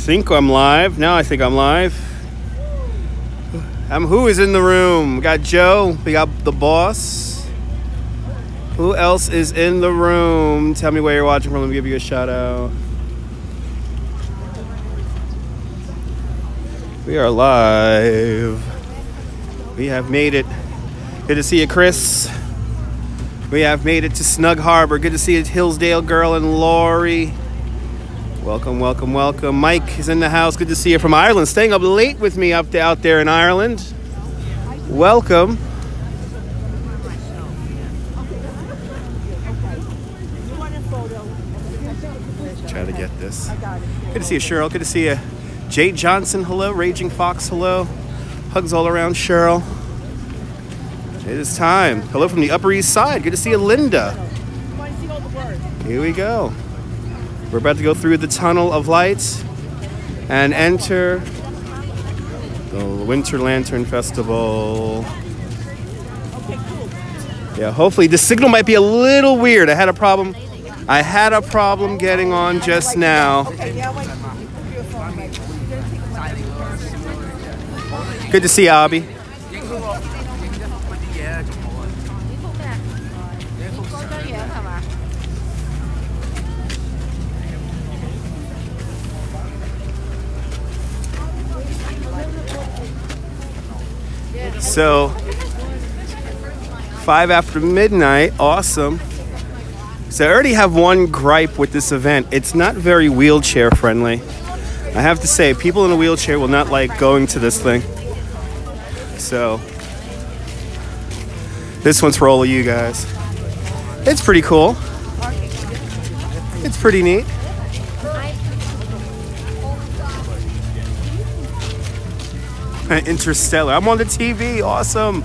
think I'm live. Now I think I'm live. Who is in the room? We got Joe. We got the boss. Who else is in the room? Tell me where you're watching from. Let me give you a shout out. We are live. We have made it. Good to see you, Chris. We have made it to Snug Harbor. Good to see you, Hillsdale Girl and Lori. Welcome, welcome, welcome. Mike is in the house. Good to see you from Ireland. Staying up late with me out there in Ireland. Welcome. Try to get this. Good to see you, Cheryl. Good to see you, Jade Johnson. Hello. Raging Fox. Hello. Hugs all around, Cheryl. It is time. Hello from the Upper East Side. Good to see you, Linda. Here we go. We're about to go through the tunnel of lights and enter the Winter Lantern Festival. Yeah, hopefully the signal might be a little weird. I had a problem getting on just now. Good to see you, Abby. So, 5 after midnight, awesome. So I already have one gripe with this event. It's not very wheelchair friendly. I have to say, people in a wheelchair will not like going to this thing. So, this one's for all of you guys. It's pretty cool. It's pretty neat. Interstellar. I'm on the TV. Awesome.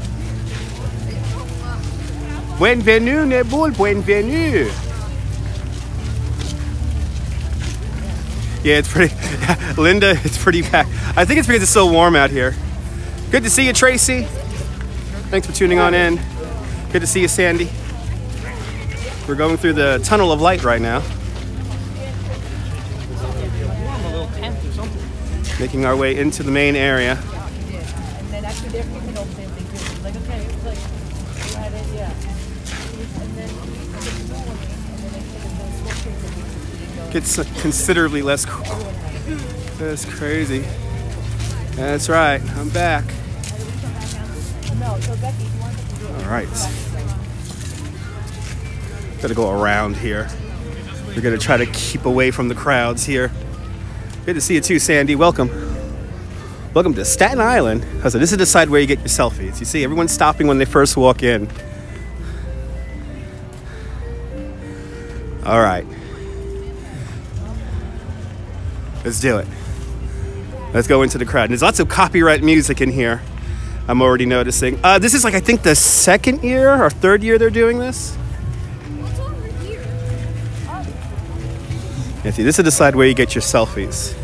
Bienvenue, Nebul. Bienvenue. Yeah, it's pretty. Linda, it's pretty packed. I think it's because it's so warm out here. Good to see you, Tracy. Thanks for tuning on in. Good to see you, Sandy. We're going through the tunnel of light right now. Making our way into the main area. Gets considerably less cool. That's crazy. That's right. I'm back. All right. Gotta go around here. We're gonna try to keep away from the crowds here. Good to see you too, Sandy. Welcome. Welcome to Staten Island. So this is the side where you get your selfies. You see, everyone's stopping when they first walk in. All right. Let's do it. Let's go into the crowd. And there's lots of copyright music in here. I'm already noticing. This is like, I think, the second year or third year they're doing this. Yeah, see, this is the side where you get your selfies.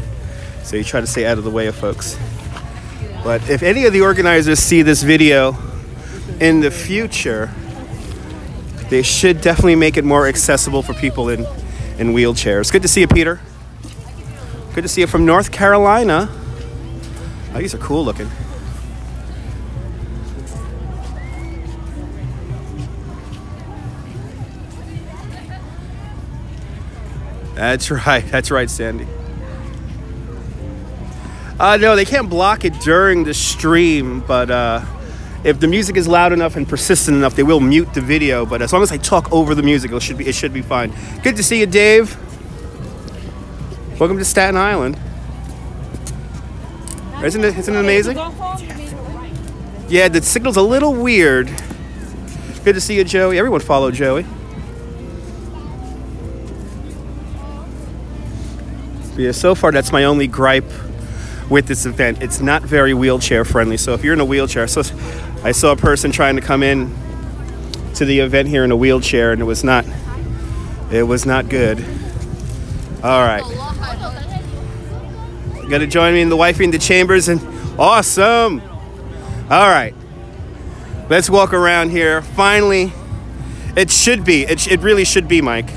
So you try to stay out of the way of folks. But if any of the organizers see this video in the future, they should definitely make it more accessible for people in wheelchairs. Good to see you, Peter. Good to see you from North Carolina. Oh, these are cool looking. That's right, Sandy. No, they can't block it during the stream, but if the music is loud enough and persistent enough, they will mute the video. But as long as I talk over the music, it should be fine. Good to see you, Dave. Welcome to Staten Island. Isn't it amazing? Yeah, the signal's a little weird. Good to see you, Joey. Everyone follow Joey. But yeah, so far that's my only gripe with this event. It's not very wheelchair friendly. So if you're in a wheelchair, so I saw a person trying to come in to the event here in a wheelchair, and it was not good. All right. You got to join me in the wifey in the chambers, and awesome. All right. Let's walk around here. Finally, it really should be, Mike.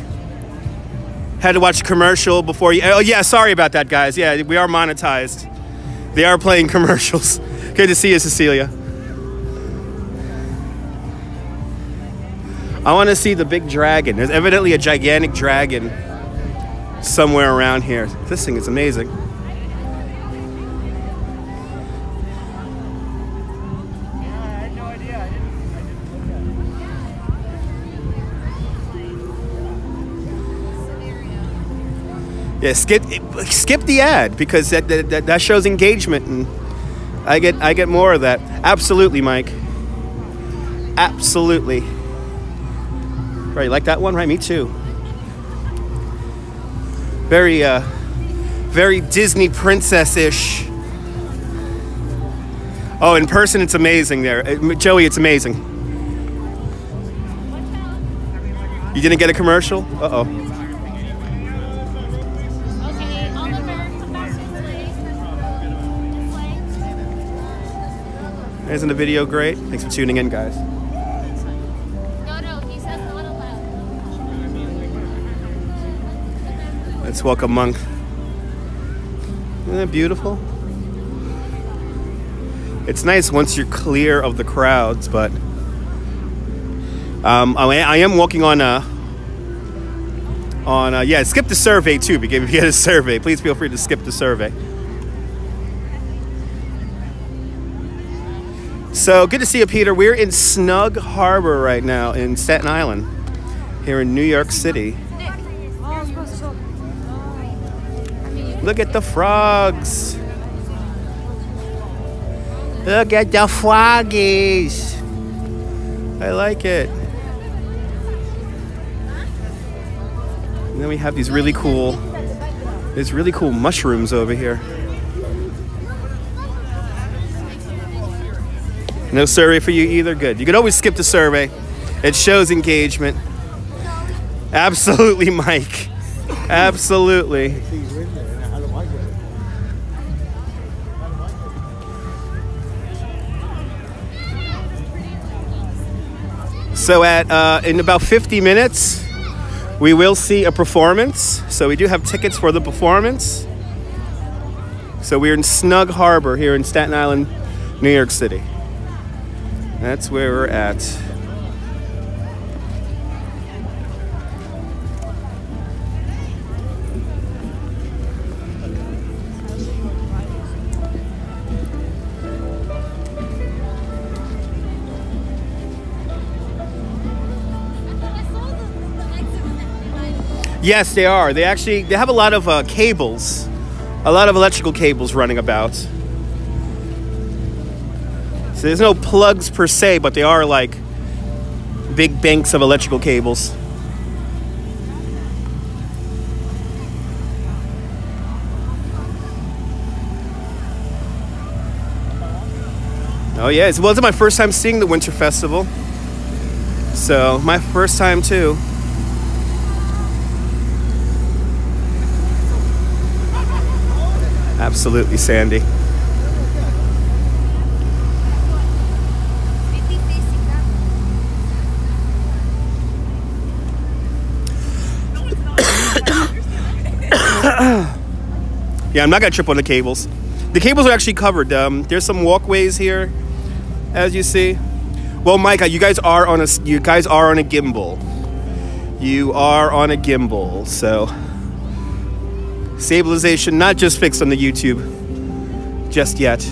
Had to watch a commercial before you. Oh yeah, sorry about that, guys. Yeah, we are monetized. They are playing commercials. Good to see you, Cecilia. I want to see the big dragon. There's evidently a gigantic dragon somewhere around here. This thing is amazing. Yeah, skip the ad because that shows engagement, and I get more of that. Absolutely, Mike. Absolutely. Right, you like that one? Right, me too. Very very Disney princess-ish. Oh, in person it's amazing there. Joey, it's amazing. You didn't get a commercial? Uh-oh. Isn't the video great? Thanks for tuning in, guys. No, he says not allowed. Let's welcome Monk. Isn't that beautiful? It's nice once you're clear of the crowds, but I am walking on yeah, skip the survey too, because if you get a survey, please feel free to skip the survey. So good to see you, Peter. We're in Snug Harbor right now in Staten Island, here in New York City. Look at the frogs. Look at the froggies. I like it. And then we have these really cool mushrooms over here. No survey for you either? Good. You could always skip the survey. It shows engagement. Absolutely, Mike. Absolutely. So in about 50 minutes, we will see a performance. So we do have tickets for the performance. So we're in Snug Harbor here in Staten Island, New York City. That's where we're at. Yes, they are. They have a lot of cables, a lot of electrical cables running about. So there's no plugs per se, but they are like big banks of electrical cables. Oh yeah, it's my first time seeing the Winter Festival. So my first time too. Absolutely, Sandy. Yeah, I'm not gonna trip on the cables. The cables are actually covered. There's some walkways here, as you see. Well, Micah, you guys are on a gimbal. You are on a gimbal, so stabilization not just fixed on the YouTube just yet.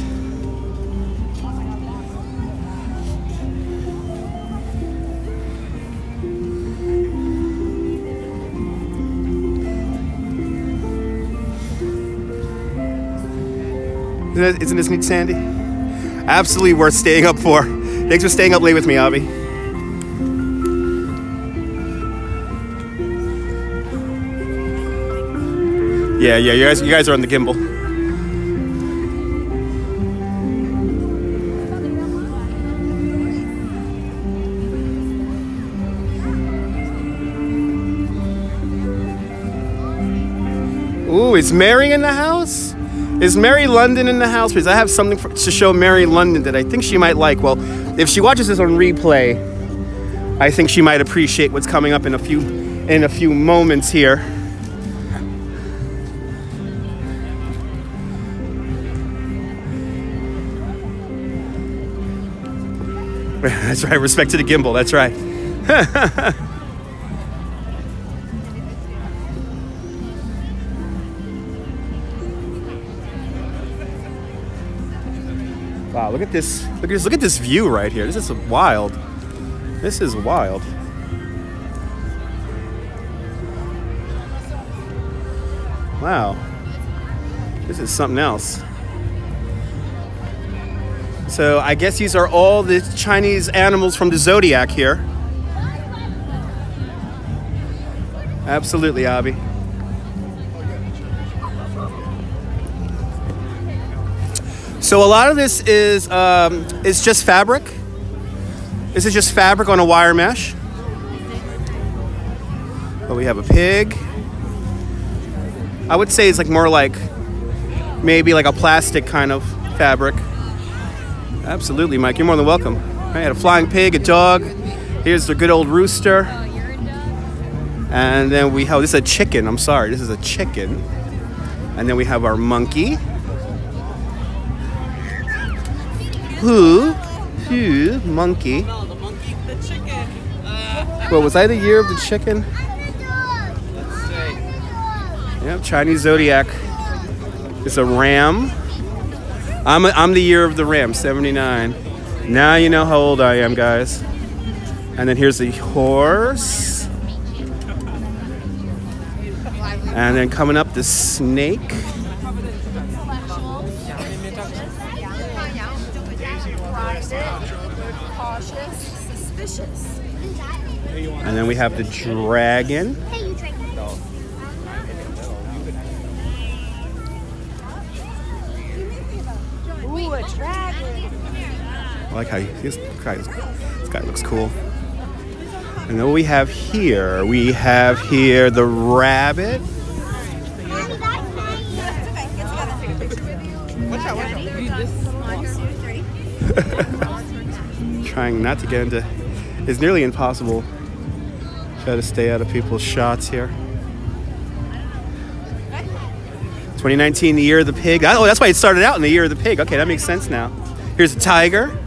Isn't this neat, Sandy? Absolutely worth staying up for. Thanks for staying up late with me, Avi. Yeah, you guys are on the gimbal. Ooh, is Mary in the house? Is Mary London in the house? Because I have something to show Mary London that I think she might like. Well, if she watches this on replay, I think she might appreciate what's coming up in a few moments here. That's right, respect to the gimbal, that's right. Wow, look at this. Look at this view right here. This is wild. This is wild. Wow. This is something else. So I guess these are all the Chinese animals from the zodiac here. Absolutely, Abby. So a lot of this is just fabric. This is just fabric on a wire mesh. But we have a pig. I would say it's like more like maybe like a plastic kind of fabric. Absolutely, Mike. You're more than welcome. I had a flying pig, a dog. Here's the good old rooster. And then we have, this is a chicken. I'm sorry, this is a chicken. And then we have our monkey. Who, monkey. No, the monkey, the chicken. Well, was I the year of the chicken? Let's see. Yep, Chinese zodiac. It's a ram. I'm the year of the ram, 79. Now you know how old I am, guys. And then here's the horse. And then coming up, the snake. And then we have the dragon. Ooh, a dragon. I like how this guy looks cool. And then what we have here the rabbit. Trying not to get into, it's nearly impossible. Try to stay out of people's shots here. 2019, the year of the pig. Oh, that's why it started out in the year of the pig. Okay, that makes sense now. Here's the tiger.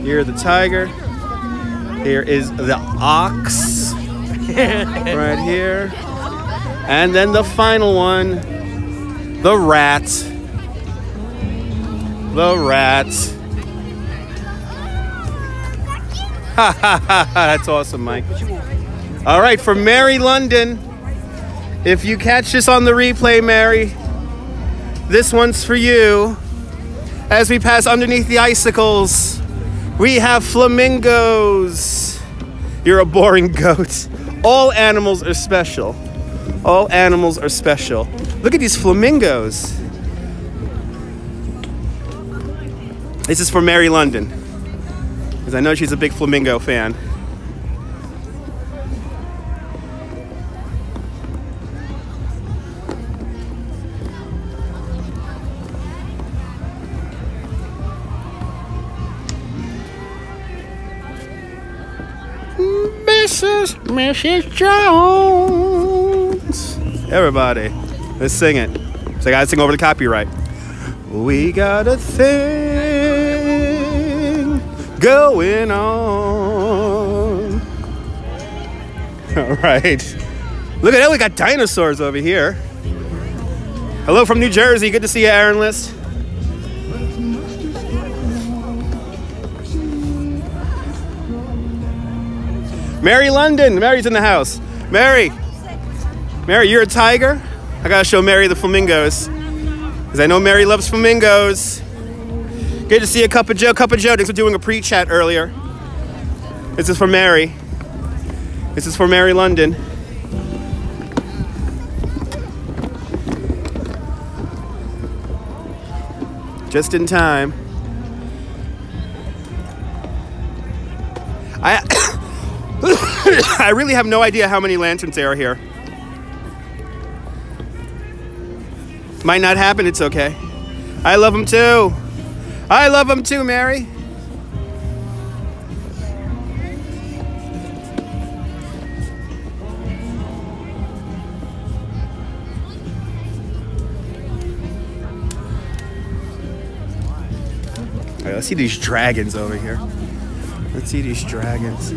Year of the tiger. Here is the ox. Right here. And then the final one, the rat. The rat. Ha ha ha, that's awesome, Mike. All right, for Mary London, if you catch this on the replay, Mary, this one's for you. As we pass underneath the icicles, we have flamingos. You're a boring goat. All animals are special. All animals are special. Look at these flamingos. This is for Mary London, because I know she's a big flamingo fan. Mrs. Jones. Everybody, let's sing it. So I gotta sing over the copyright. We got a thing going on. All right. Look at that, we got dinosaurs over here. Hello from New Jersey. Good to see you, Aaron List. Mary London. Mary's in the house. Mary, you're a tiger? I gotta show Mary the flamingos, because I know Mary loves flamingos. Good to see you, Cup of Joe. Cup of Joe, thanks for doing a pre-chat earlier. This is for Mary. This is for Mary London. Just in time. I really have no idea how many lanterns there are here. Might not happen, it's okay. I love them too. I love them too, Mary. All right, let's see these dragons over here. Let's see these dragons.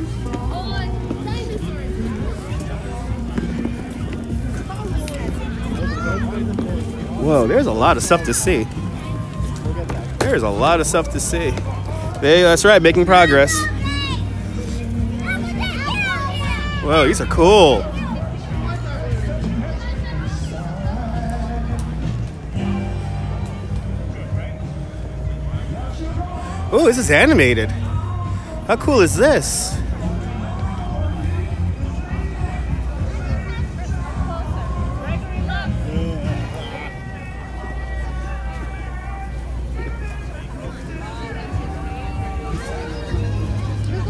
Whoa, there's a lot of stuff to see. There's a lot of stuff to see. That's right, making progress. Whoa, these are cool. Oh, this is animated. How cool is this?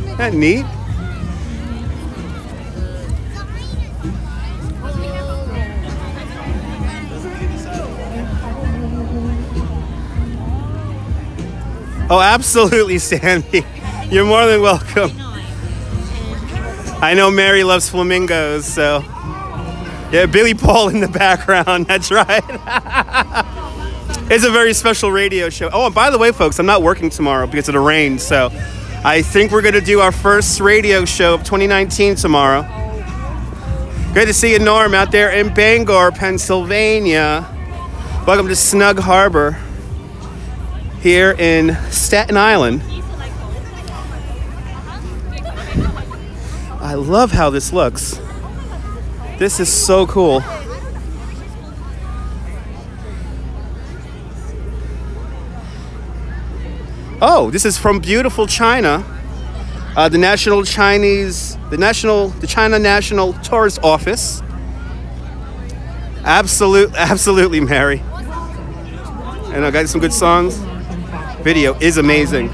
Isn't that neat? Oh, absolutely, Sandy. You're more than welcome. I know Mary loves flamingos, so. Yeah, Billy Paul in the background, that's right. It's a very special radio show. Oh, and by the way, folks, I'm not working tomorrow because of the rain, so I think we're going to do our first radio show of 2019 tomorrow. Great to see you, Norm, out there in Bangor, Pennsylvania. Welcome to Snug Harbor here in Staten Island. I love how this looks. This is so cool. Oh, this is from beautiful China. The China National Tourist Office. Absolutely, Mary. And I got some good songs. Video is amazing.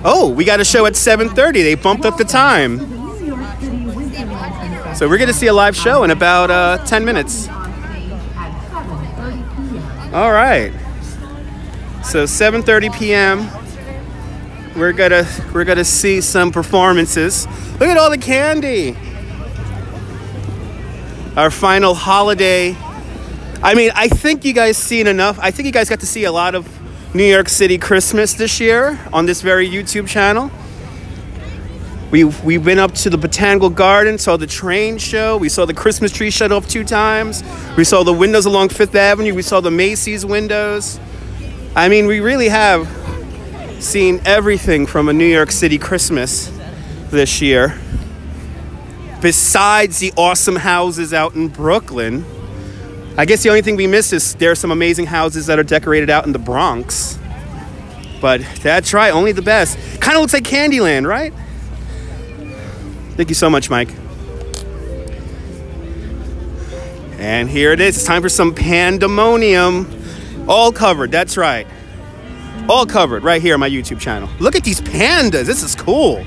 Oh, we got a show at 7:30. They bumped up the time. So we're going to see a live show in about 10 minutes. All right. So 7:30 p.m. We're gonna see some performances. Look at all the candy. Our final holiday. I mean, I think you guys seen enough. I think you guys got to see a lot of New York City Christmas this year on this very YouTube channel. We went up to the Botanical Garden, saw the train show. We saw the Christmas tree shut off 2 times. We saw the windows along 5th Avenue. We saw the Macy's windows. I mean, we really have seen everything from a New York City Christmas this year. Besides the awesome houses out in Brooklyn. I guess the only thing we miss is there are some amazing houses that are decorated out in the Bronx. But that's right, only the best. Kind of looks like Candyland, right? Thank you so much, Mike. And here it is. It's time for some pandemonium. All covered, that's right. All covered right here on my YouTube channel. Look at these pandas. This is cool.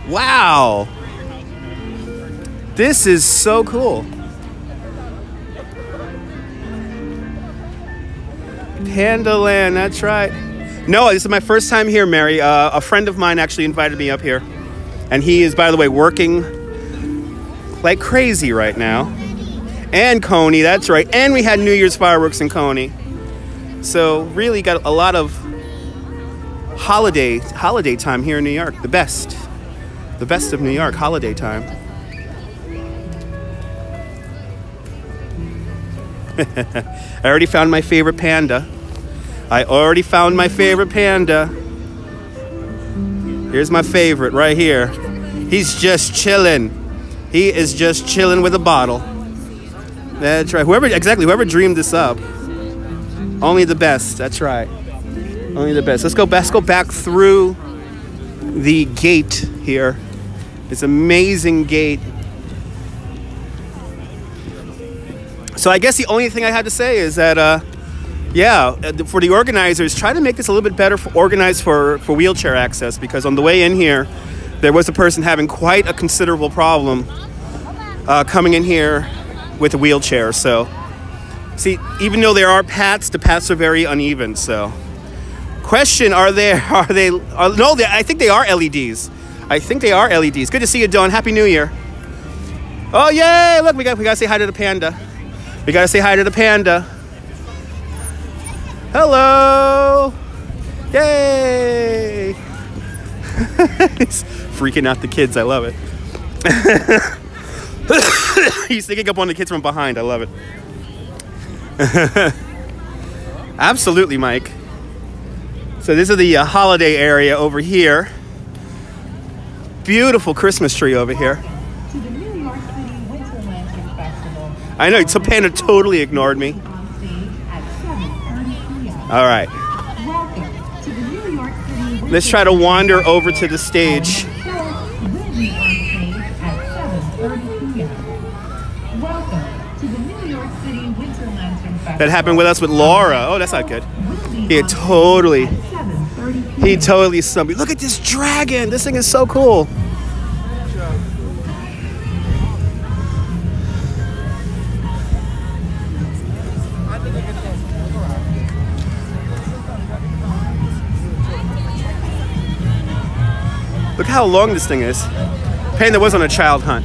Wow. This is so cool. Pandaland, that's right. No, this is my first time here, Mary. A friend of mine actually invited me up here. And he is, by the way, working like crazy right now. And Coney, that's right. And we had New Year's fireworks in Coney. So really got a lot of holiday time here in New York. The best of New York, holiday time. I already found my favorite panda. Here's my favorite right here. He's just chilling. He is just chilling with a bottle. That's right. Whoever dreamed this up. Only the best. That's right. Only the best. Let's go back through the gate here. This amazing gate. So I guess the only thing I had to say is that, for the organizers, try to make this a little bit better organized for wheelchair access, because on the way in here, there was a person having quite a considerable problem coming in here with a wheelchair. So, see, even though there are paths, the paths are very uneven. So, question: I think they are LEDs. I think they are LEDs. Good to see you, Dawn. Happy New Year. Oh yay! Look, we gotta say hi to the panda. We gotta say hi to the panda. Hello! Yay! He's freaking out the kids. I love it. He's sneaking up on the kids from behind. I love it. Absolutely, Mike. So this is the holiday area over here. Beautiful Christmas tree over here. To the NYC Winter Lantern Festival. I know, Topana totally ignored me. On stage at 7:30 p.m. All right. Welcome to the New York City Winter Let's try to wander over to the stage. Show will be on stage at 7:30 p.m. Welcome to the New York City Winter Lantern Festival. That happened with us with Laura. Oh, that's not good. He Will be totally, on stage at 7:30 p.m. he totally stumbled. Look at this dragon. This thing is so cool. Look how long this thing is. Pain that was on a child hunt.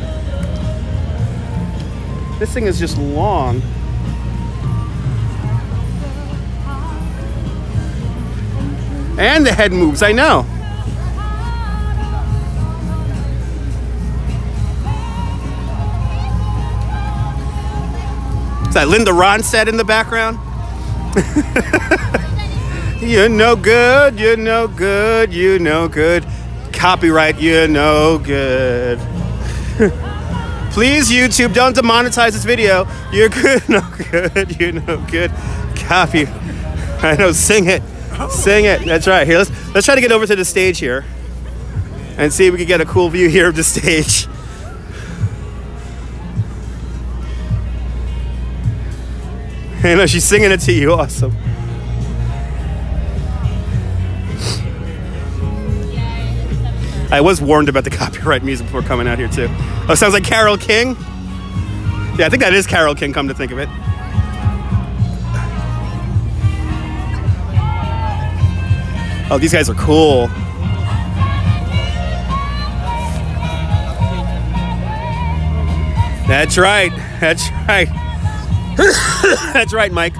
This thing is just long. And the head moves, I know. Is that Linda Ronstadt in the background? You're no good, you're no good, you're no good. Copyright, you're no good. Please, YouTube, don't demonetize this video. You're good, no good, you're no good. Copy. I know, sing it. Sing it. That's right. Here, let's try to get over to the stage here and see if we can get a cool view here of the stage. I know, she's singing it to you. Awesome. I was warned about the copyright music before coming out here too. Oh, sounds like Carole King. Yeah, I think that is Carole King, come to think of it. Oh, these guys are cool. That's right. That's right. That's right, Mike.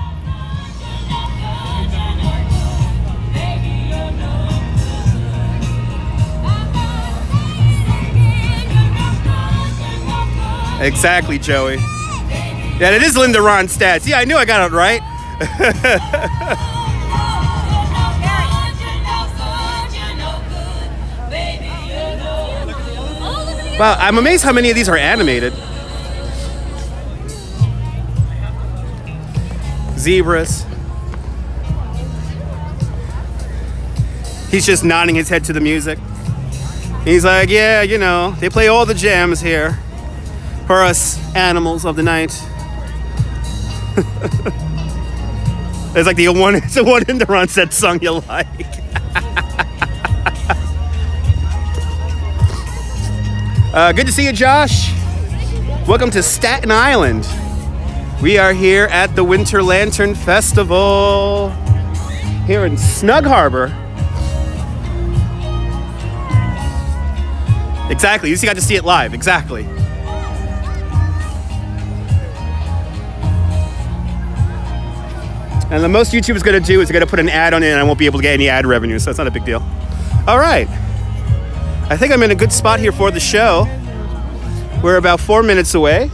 Exactly, Joey. Yeah, it is Linda Ronstadt. Yeah, I knew I got it right. Wow, I'm amazed how many of these are animated. Zebras. He's just nodding his head to the music. He's like, yeah, you know, they play all the jams here for us animals of the night. It's like it's the one in the Ronstadt song you like. Good to see you, Josh. Welcome to Staten Island. We are here at the Winter Lantern Festival here in Snug Harbor. Exactly, you just got to see it live, exactly. And the most YouTube's gonna do is they're gonna put an ad on it and I won't be able to get any ad revenue, so it's not a big deal. All right, I think I'm in a good spot here for the show. We're about 4 minutes away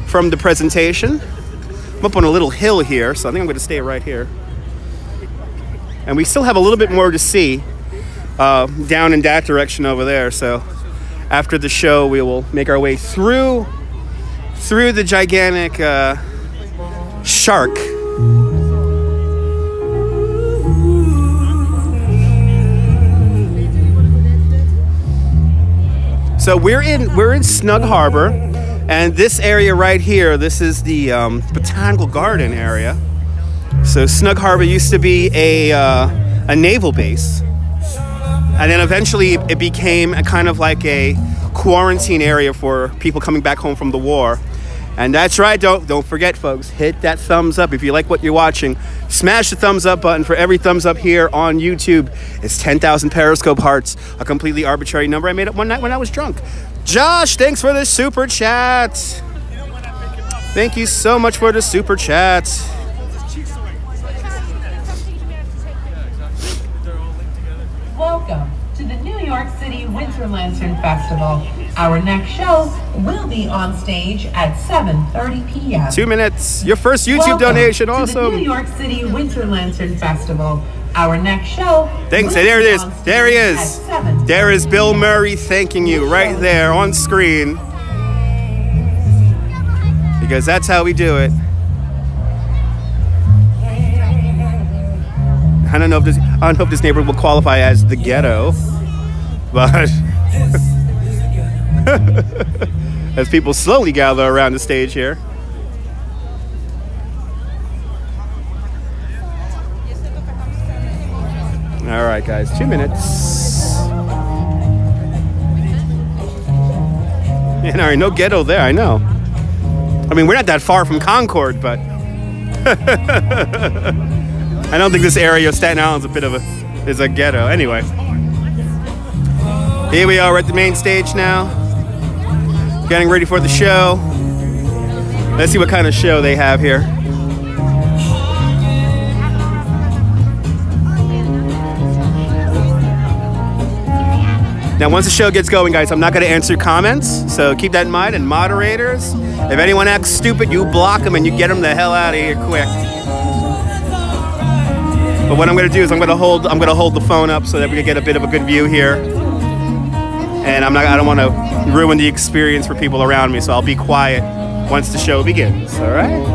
from the presentation. I'm up on a little hill here, so I think I'm gonna stay right here. And we still have a little bit more to see down in that direction over there, so after the show we will make our way through the gigantic shark. So we're in Snug Harbor, and this area right here, this is the Botanical Garden area. So Snug Harbor used to be a naval base, and then eventually it became a kind of like a quarantine area for people coming back home from the war. And that's right, don't forget, folks, hit that thumbs up if you like what you're watching. Smash the thumbs up button. For every thumbs up here on YouTube, it's 10,000 Periscope hearts, a completely arbitrary number I made up one night when I was drunk. Josh, thanks for the super chat. Thank you so much for the super chat. to the New York City Winter Lantern Festival. Our next show will be on stage at 7:30 p.m. 2 minutes. Your first YouTube Welcome donation. to the Awesome. New York City Winter Lantern Festival. Our next show. Thanks. will There it be is. on stage There he at is. 7:30 There is Bill Murray thanking you right there on screen. Because that's how we do it. I don't know if this neighborhood will qualify as the ghetto, but as people slowly gather around the stage here. All right, guys, 2 minutes. Yeah, no ghetto there, I know. I mean, we're not that far from Concord, but I don't think this area of Staten Island is a ghetto. Anyway, here we are at the main stage now, getting ready for the show. Let's see what kind of show they have here. Now, once the show gets going, guys, I'm not going to answer comments, so keep that in mind. And moderators, if anyone acts stupid, you block them and you get them the hell out of here quick. But what I'm going to do is I'm going to hold the phone up so that we can get a bit of a good view here. And I don't want to ruin the experience for people around me, so I'll be quiet once the show begins. All right?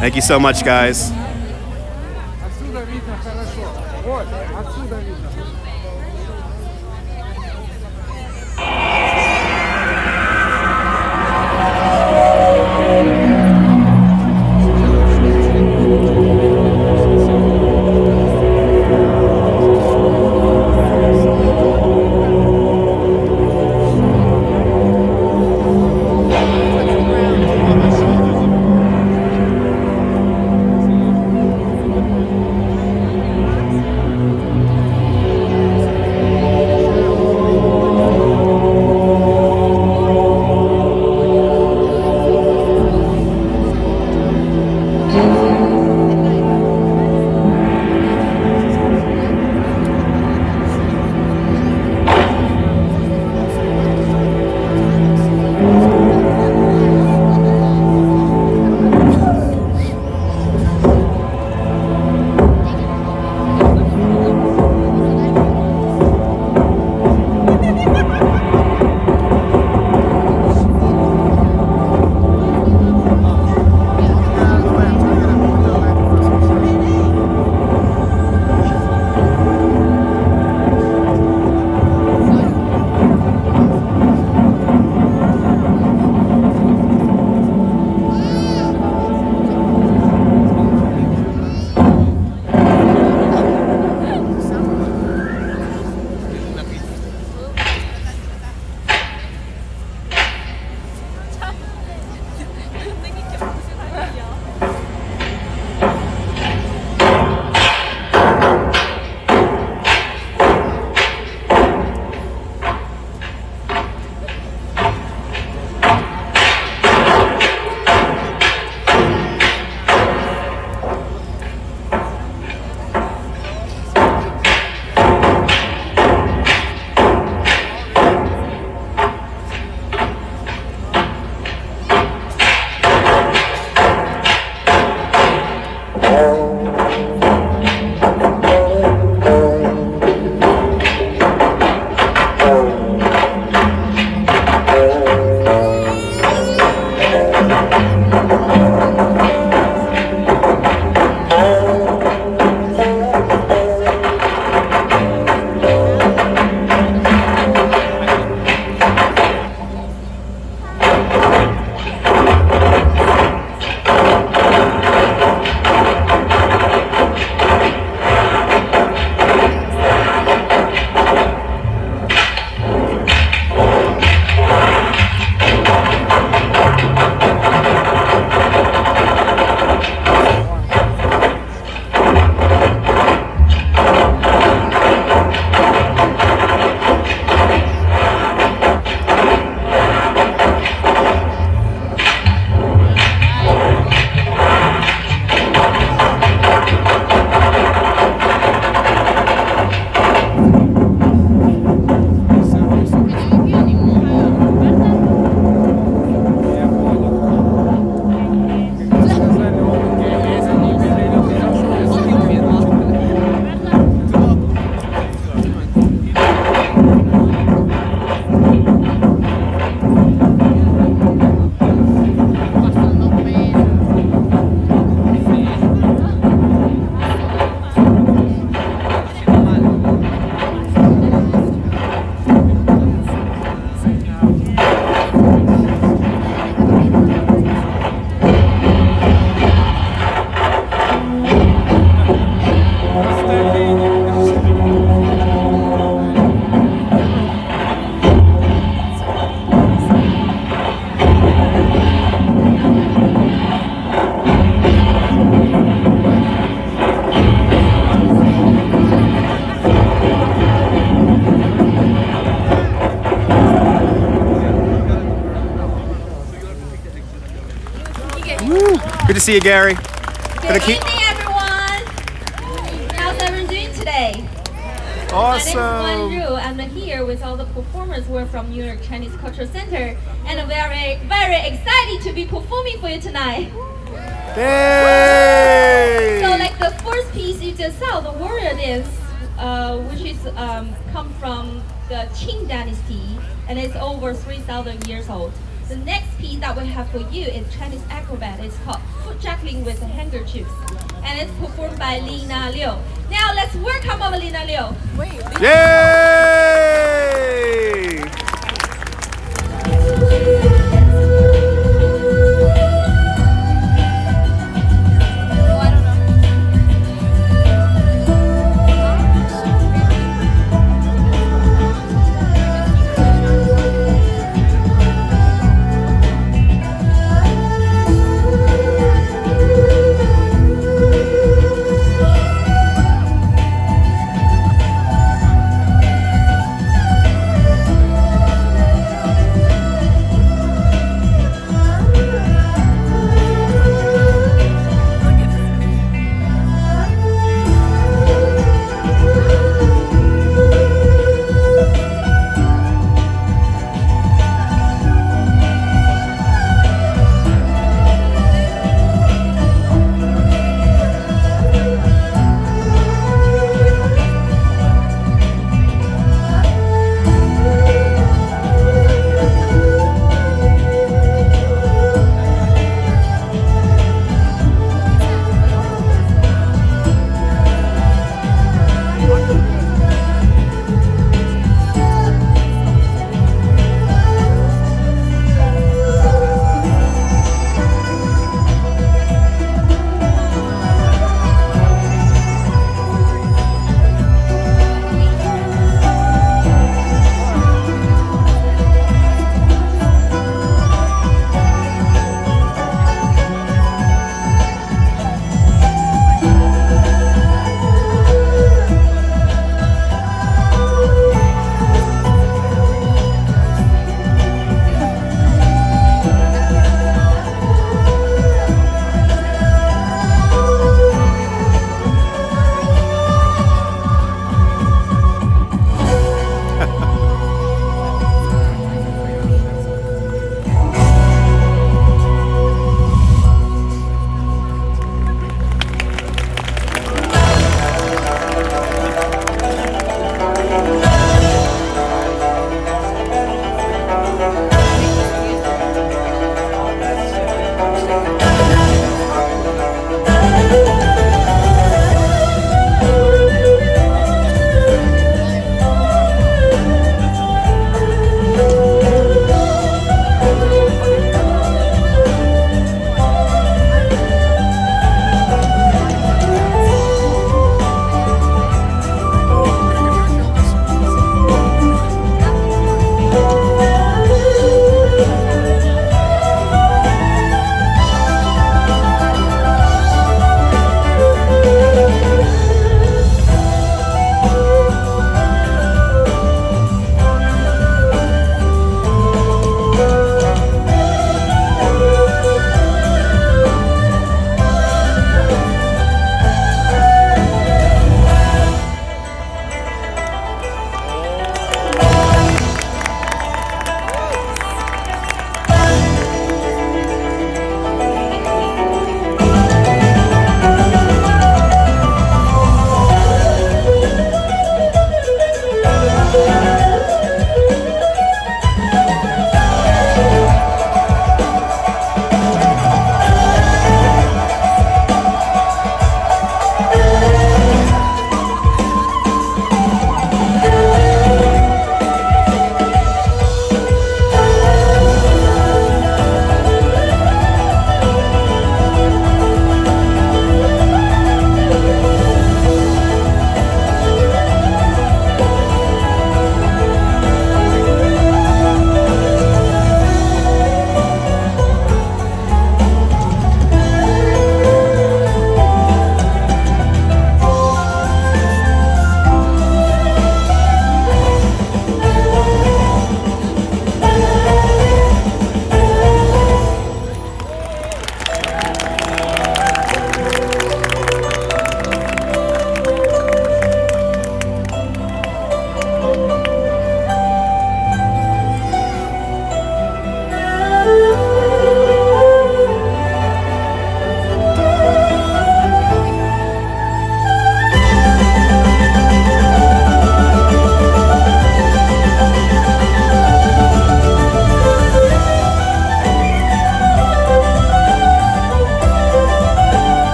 Thank you so much, guys. Woo. Good to see you, Gary. Good evening, everyone. How's everyone doing today? Awesome. My name is Wan Ru. I'm here with all the performers. We're from New York Chinese Cultural Center, and very, very excited to be performing for you tonight. Yay! So, like the first piece you just saw, the warrior dance, which is come from the Qing Dynasty, and it's over 3,000 years old. The next piece that we have for you is Chinese acrobat. It's called foot juggling with handkerchiefs, and it's performed by Lina Liu. Now let's welcome over Lina Liu. Yay!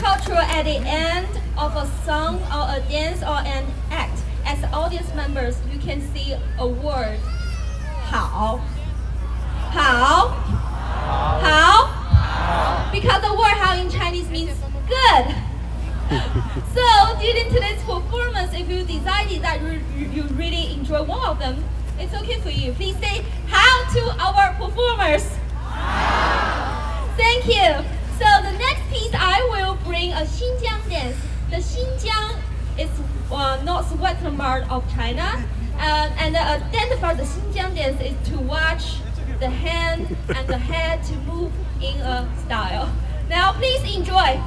culture at the end of a song or a dance or an act. As audience members, you can see a word, 好. 好. 好. Because the word 好 in Chinese means good. So during today's performance, if you decided that you really enjoy one of them, it's okay for you. Please say 好 to our performers. Thank you. So the next piece, I will bring a Xinjiang dance. The Xinjiang is northwestern part of China, and the dance for the Xinjiang dance is to watch the hand and the head to move in a style. Now please enjoy.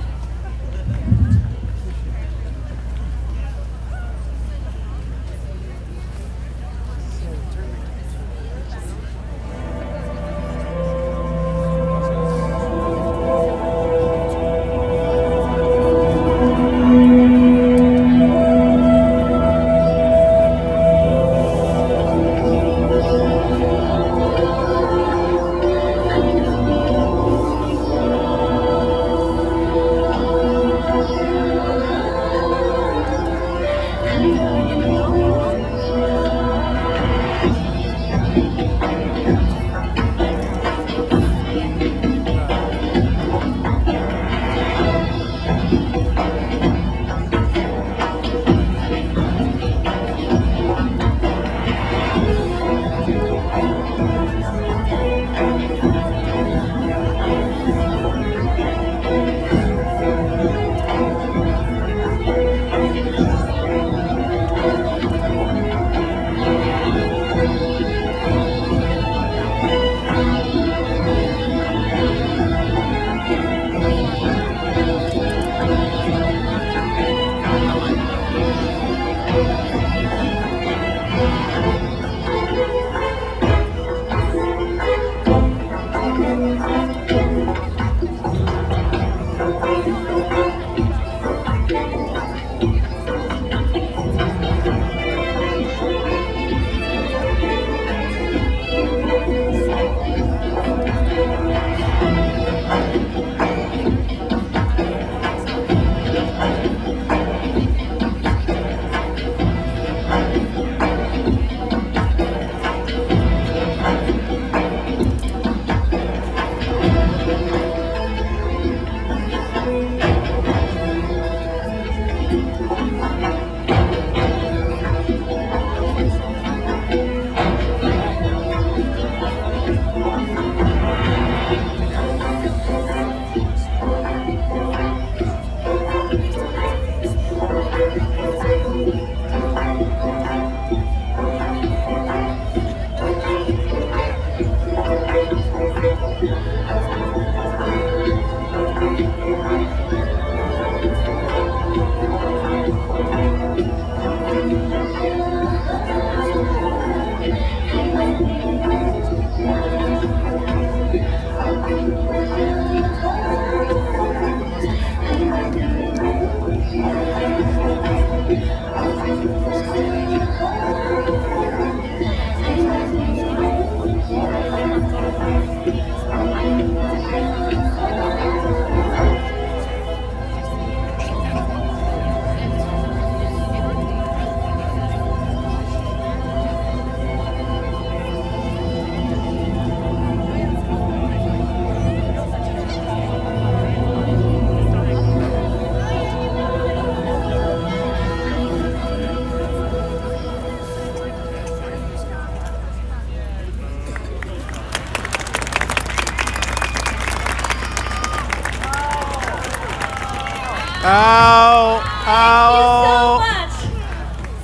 Ow! Ow! Thank you so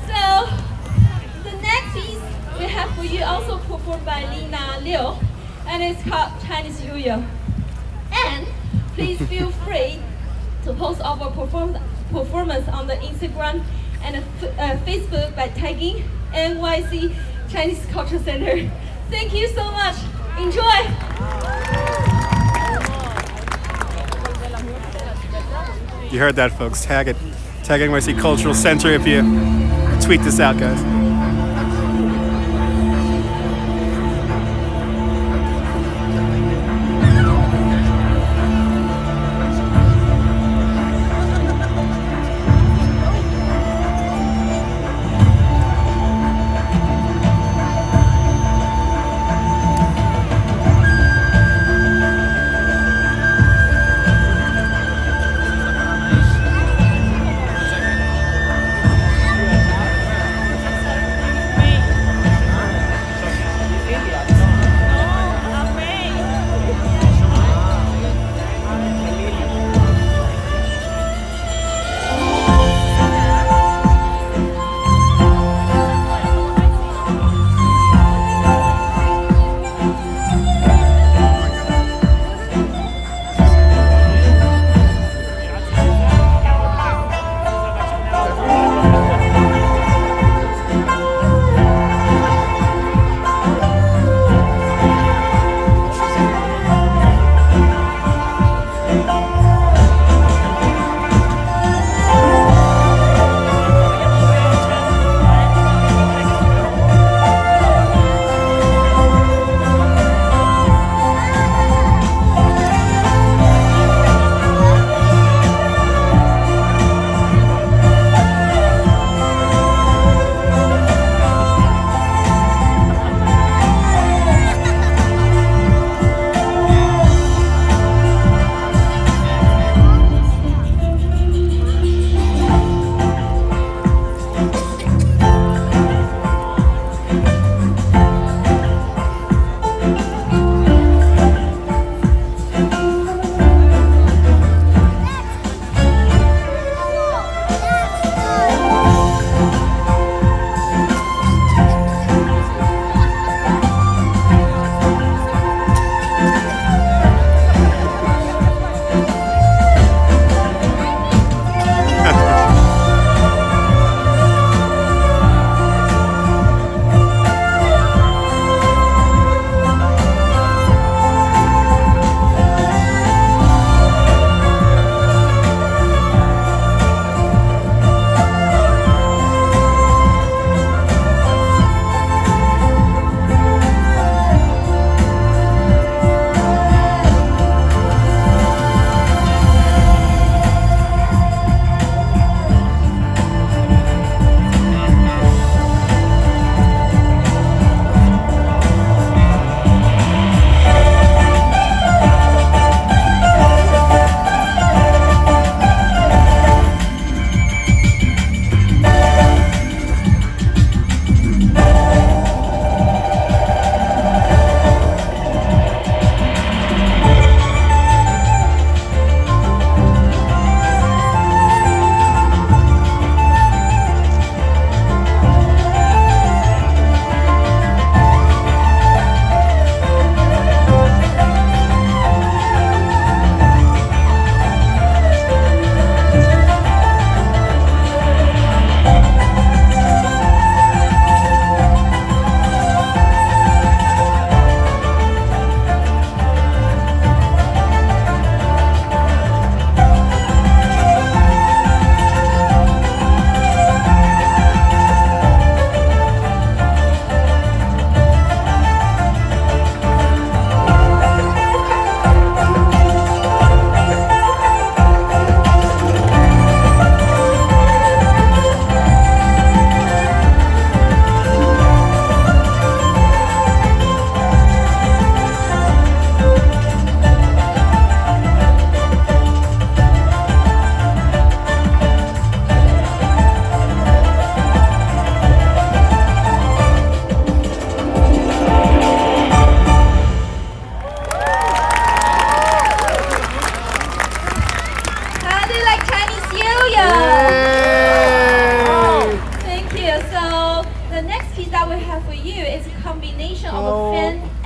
much. So the next piece we have for you also performed by Lina Liu, and it's called Chinese New Year. And please feel free to post our performance on the Instagram and Facebook by tagging NYC Chinese Culture Center. Thank you so much. Enjoy. You heard that, folks. Tag it. Tag NYC Cultural Center if you tweet this out, guys.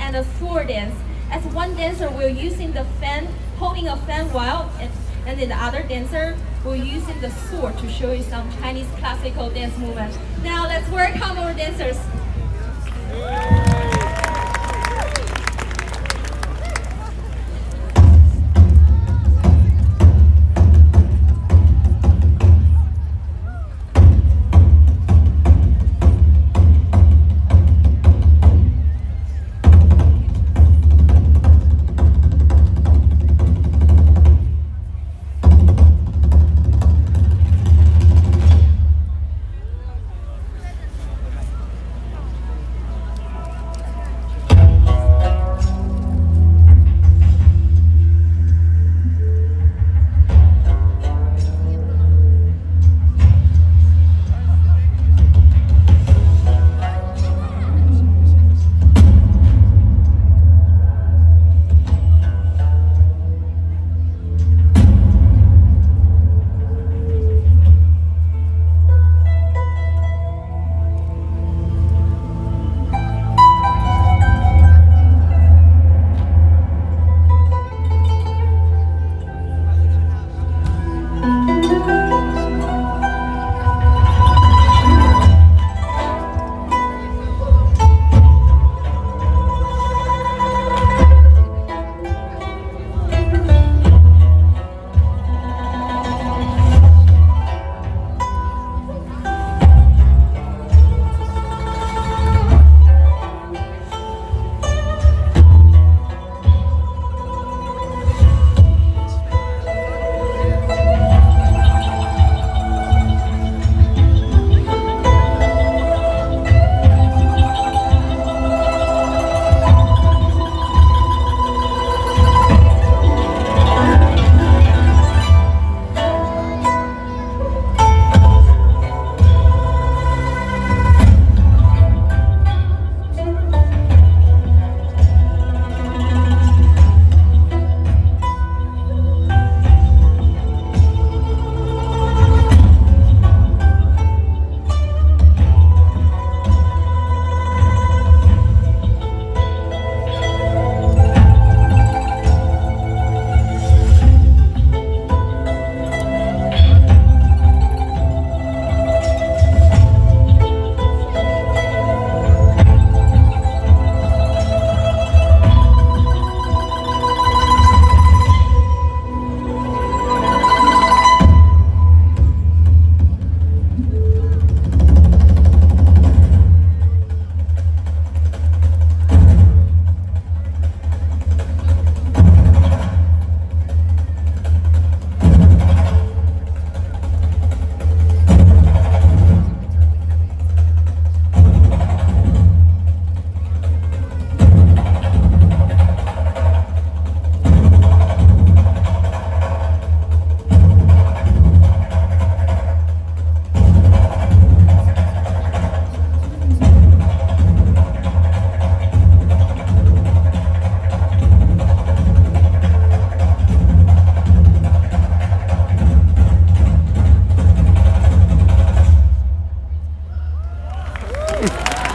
and a sword dance. As one dancer will using the fan, holding a fan while, and then the other dancer will using the sword to show you some Chinese classical dance movement. Now let's welcome our dancers.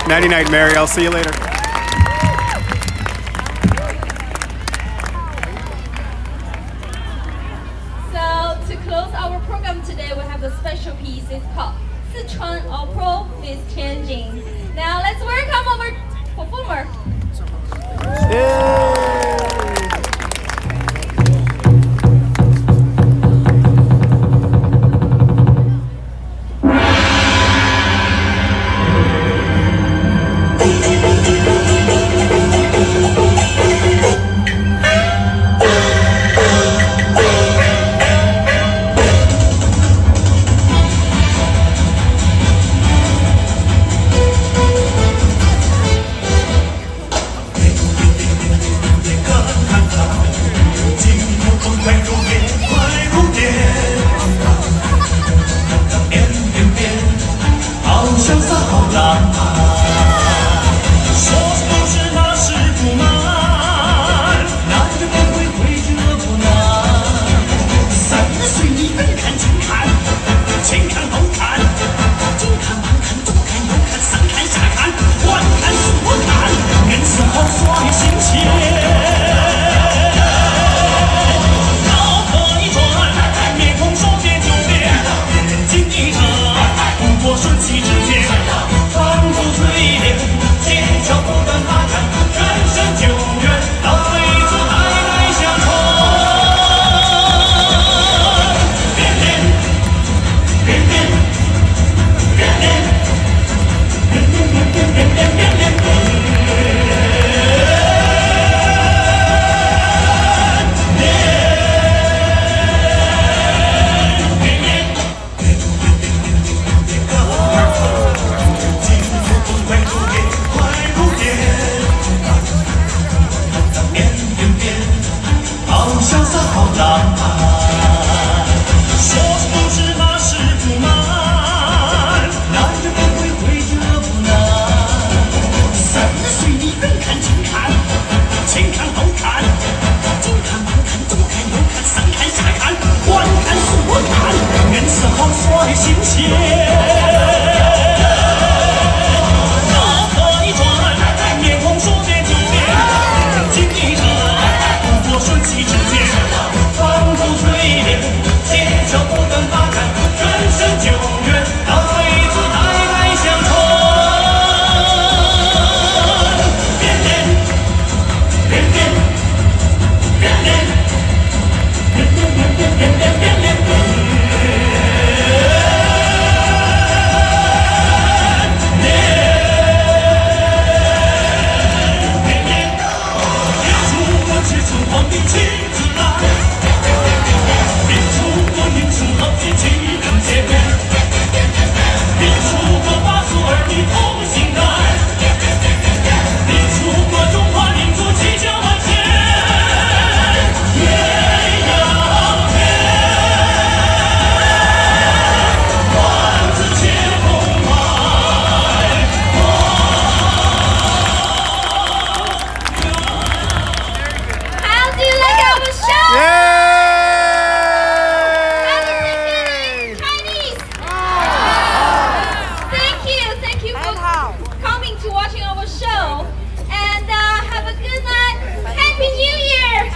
Nighty night, Mary. I'll see you later. So to close our program today, we have a special piece. It's called Sichuan Opera with Tianjin. Now let's welcome our performer. Yay! Thank you.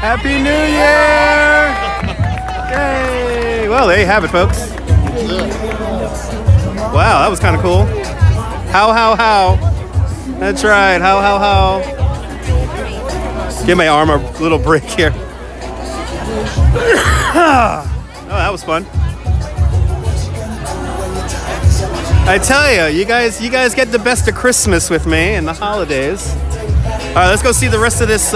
Happy New Year! Yay! Well, there you have it, folks. Wow, that was kind of cool. How? That's right. How? Give my arm a little break here. Oh, that was fun. I tell you guys get the best of Christmas with me and the holidays. All right, let's go see the rest of this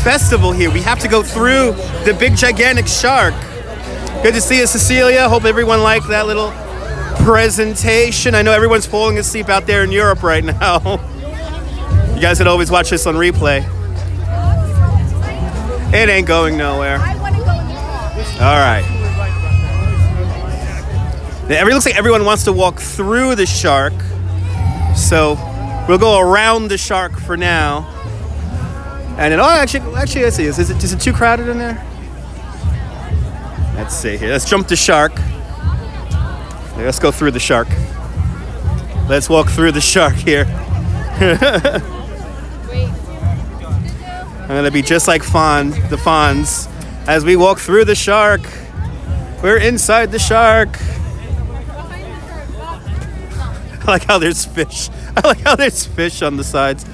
festival here. We have to go through the big gigantic shark. Good to see you, Cecilia. Hope everyone liked that little presentation. I know everyone's falling asleep out there in Europe right now. You guys could always watch this on replay. It ain't going nowhere. All right. It looks like everyone wants to walk through the shark, so we'll go around the shark for now. And then, actually, let's see. Is it too crowded in there? Let's see here. Let's jump the shark. Let's go through the shark. Let's walk through the shark here. I'm gonna be just like the Fonz as we walk through the shark. We're inside the shark. I like how there's fish. I like how there's fish on the sides.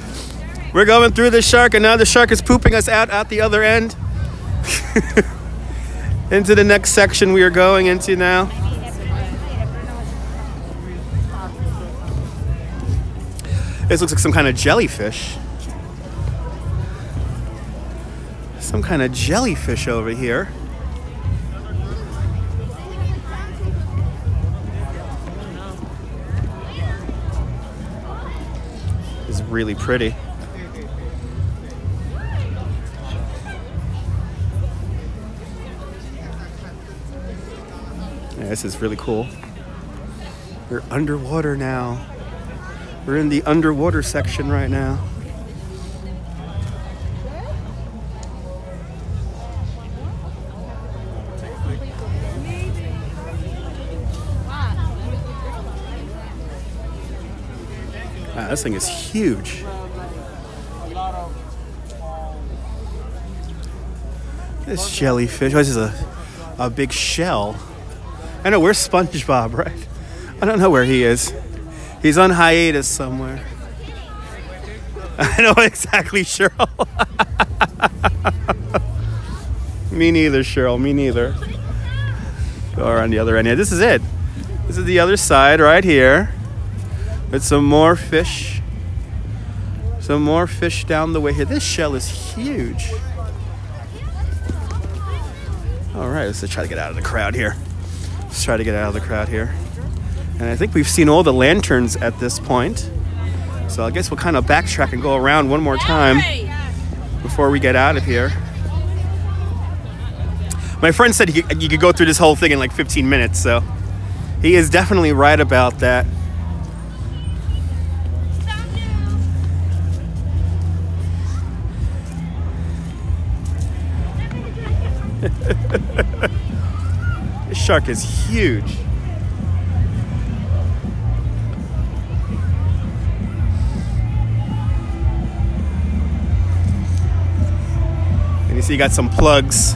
We're going through the shark, and now the shark is pooping us out at the other end. Into the next section we are going into now. This looks like some kind of jellyfish. Some kind of jellyfish over here. It's really pretty. Yeah, this is really cool. We're underwater now. We're in the underwater section right now. Wow, this thing is huge. This jellyfish, this is a big shell. I know, where's SpongeBob, right? I don't know where he is. He's on hiatus somewhere. I know exactly, Cheryl. Me neither, Cheryl, me neither. Go around the other end. Yeah, this is it. This is the other side right here. With some more fish. Some more fish down the way here. This shell is huge. All right, let's try to get out of the crowd here. Let's try to get out of the crowd here. And I think we've seen all the lanterns at this point. So I guess we'll kind of backtrack and go around one more time before we get out of here. My friend said you could go through this whole thing in like 15 minutes, so he is definitely right about that. This shark is huge. And you see you got some plugs.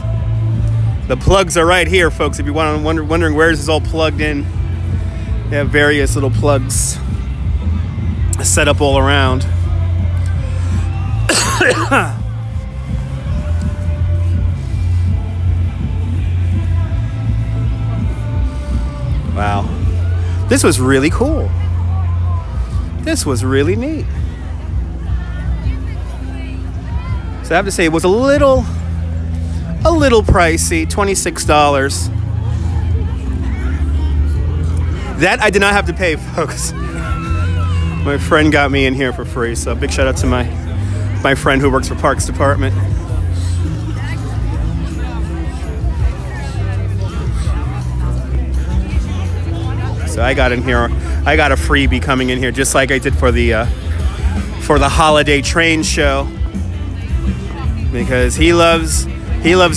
The plugs are right here, folks. If you want to wondering where this is all plugged in, they have various little plugs set up all around. Wow, this was really cool. This was really neat. So I have to say it was a little pricey, $26. That I did not have to pay, folks. My friend got me in here for free, so big shout out to my friend who works for Parks Department. So I got in here. I got a freebie coming in here, just like I did for the holiday train show, because he loves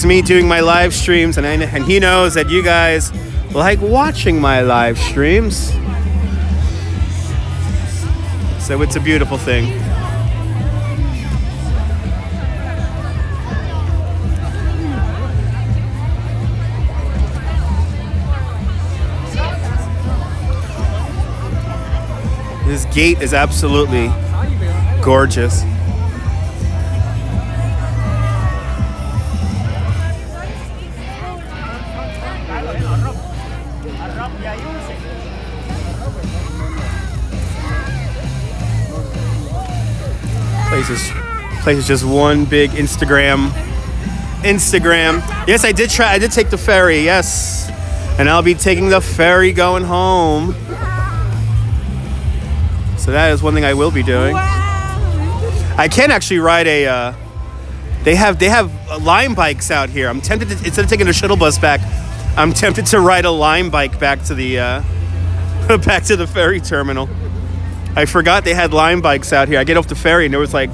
me doing my live streams, and he knows that you guys like watching my live streams. So it's a beautiful thing. gate is absolutely gorgeous. Place is just one big Instagram. Yes, I did take the ferry, yes. And I'll be taking the ferry going home. So that is one thing I will be doing. I can actually ride a, they have Lime bikes out here. I'm tempted to, instead of taking a shuttle bus back, I'm tempted to ride a Lime bike back to the, back to the ferry terminal. I forgot they had Lime bikes out here. I get off the ferry and there was like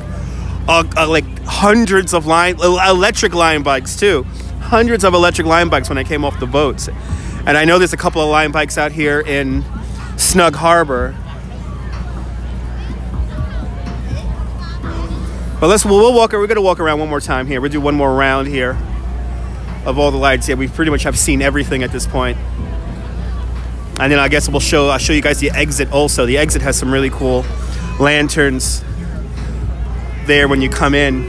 hundreds of electric Lime bikes too. Hundreds of electric Lime bikes when I came off the boats. And I know there's a couple of Lime bikes out here in Snug Harbor. But we're gonna walk around one more time here. We'll do one more round here of all the lights. Yeah, we pretty much have seen everything at this point. And then I guess I'll show you guys the exit also. The exit has some really cool lanterns there when you come in.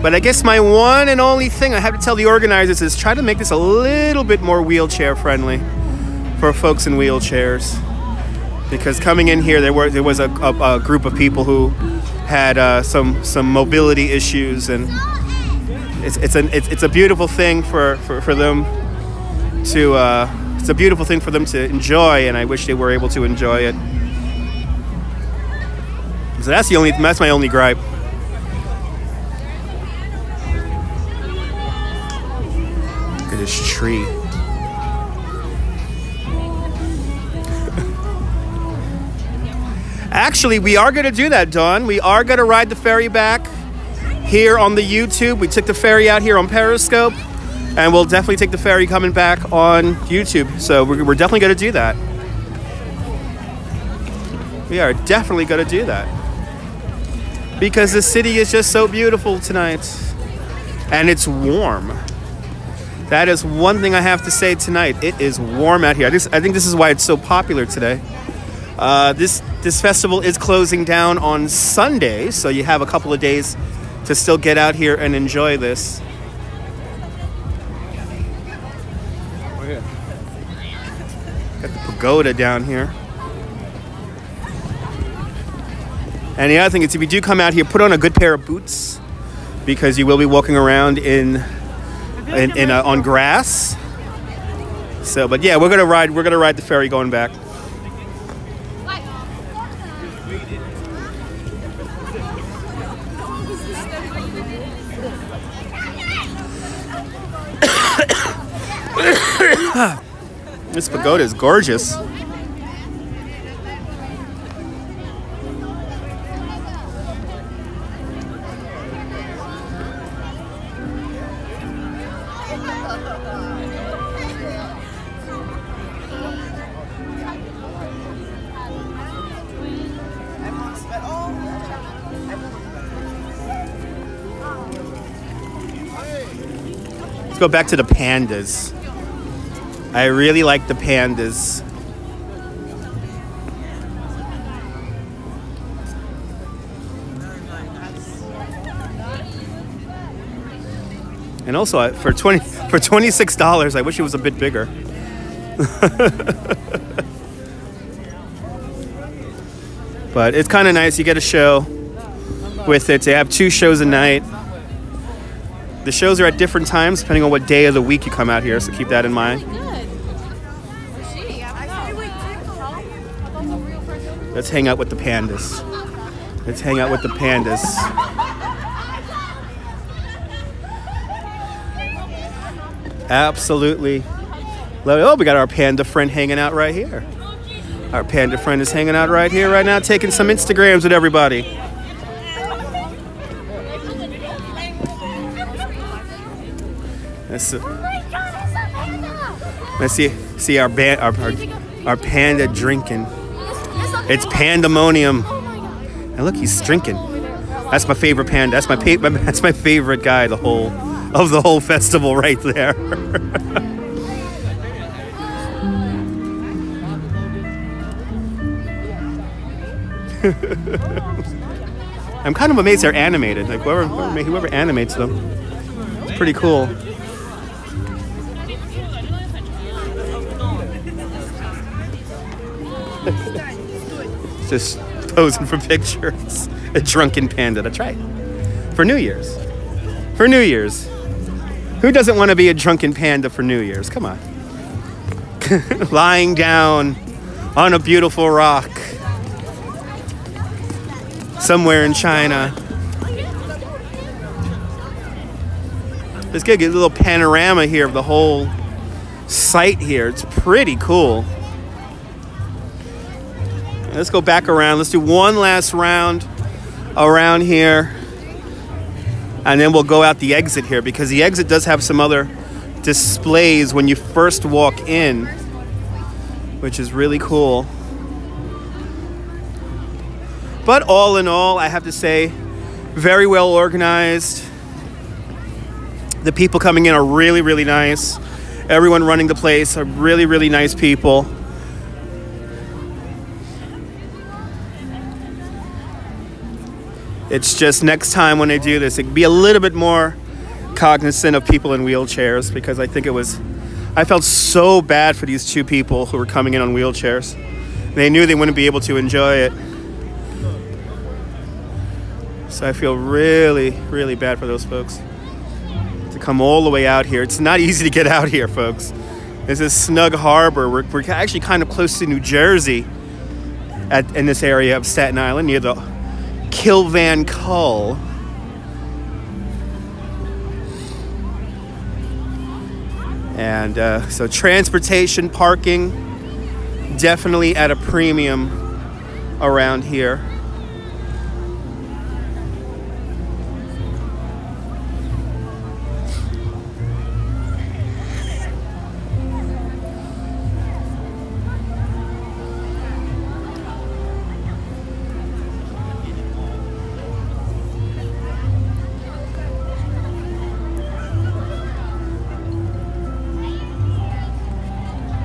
But I guess my one and only thing I have to tell the organizers is try to make this a little bit more wheelchair friendly for folks in wheelchairs. Because coming in here, there was a group of people who had some mobility issues, and it's a beautiful thing for them to it's a beautiful thing for them to enjoy, and I wish they were able to enjoy it. So that's my only gripe. Look at this tree. Actually, we are going to do that, Dawn. We are going to ride the ferry back here on the YouTube. We took the ferry out here on Periscope, and we'll definitely take the ferry coming back on YouTube. So we're definitely going to do that. We are definitely going to do that. Because the city is just so beautiful tonight. And it's warm. That is one thing I have to say tonight. It is warm out here. I think this is why it's so popular today. This festival is closing down on Sunday, so you have a couple of days to still get out here and enjoy this. Oh, yeah. Got the pagoda down here. And the other thing is, if you do come out here, put on a good pair of boots, because you will be walking around on grass. So, but yeah, we're gonna ride the ferry going back. This pagoda is gorgeous. Let's go back to the pandas. I really like the pandas. And also for $26, I wish it was a bit bigger. But it's kind of nice. You get a show with it. They have 2 shows a night. The shows are at different times depending on what day of the week you come out here, so keep that in mind. Let's hang out with the pandas. Let's hang out with the pandas. Absolutely. Oh, we got our panda friend hanging out right here. Our panda friend is hanging out right here right now, taking some Instagrams with everybody. Let's see our panda drinking. It's pandemonium. And look, he's drinking. That's my favorite panda. That's my favorite guy of the whole festival right there. I'm kind of amazed they're animated. Like whoever animates them, it's pretty cool. Just posing for pictures. A drunken panda. That's right. For New Year's. For New Year's. Who doesn't want to be a drunken panda for New Year's? Come on. Lying down on a beautiful rock somewhere in China. Let's get a little panorama here of the whole site here. It's pretty cool. Let's go back around. Let's do one last round around here. And then we'll go out the exit here, because the exit does have some other displays when you first walk in, which is really cool. But all in all, I have to say, very well organized. The people coming in are really, really nice. Everyone running the place are really, really nice people. It's just next time when they do this, it can be a little bit more cognizant of people in wheelchairs, because I think I felt so bad for these two people who were coming in on wheelchairs. They knew they wouldn't be able to enjoy it. So I feel really, really bad for those folks to come all the way out here. It's not easy to get out here, folks. This is Snug Harbor. We're actually kind of close to New Jersey in this area of Staten Island, near the Kilvan Cull. And so transportation, parking, definitely at a premium around here.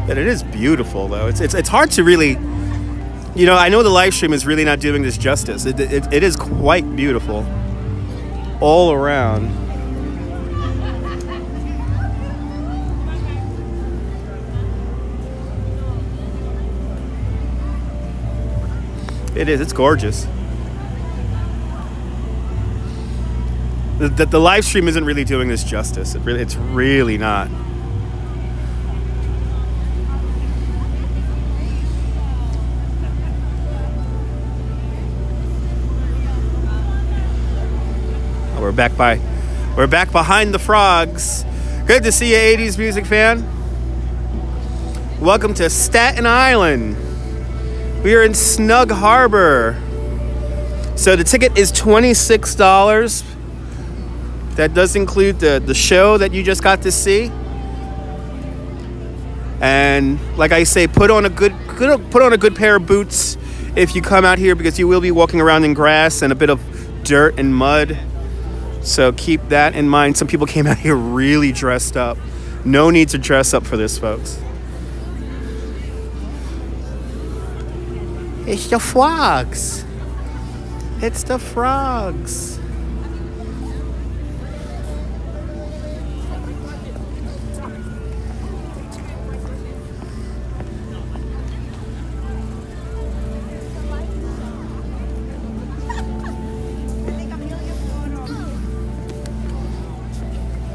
But it is beautiful, though. It's hard to really, you know, I know the live stream is really not doing this justice. It is quite beautiful all around. It is. It's gorgeous. The live stream isn't really doing this justice. It's really not. We're back behind the frogs. Good to see you, 80s music fan. Welcome to Staten Island. We are in Snug Harbor. So the ticket is $26. That does include the show that you just got to see. And like I say, put on a good pair of boots if you come out here, because you will be walking around in grass and a bit of dirt and mud. So keep that in mind. Some people came out here really dressed up. No need to dress up for this, folks. It's the frogs. It's the frogs.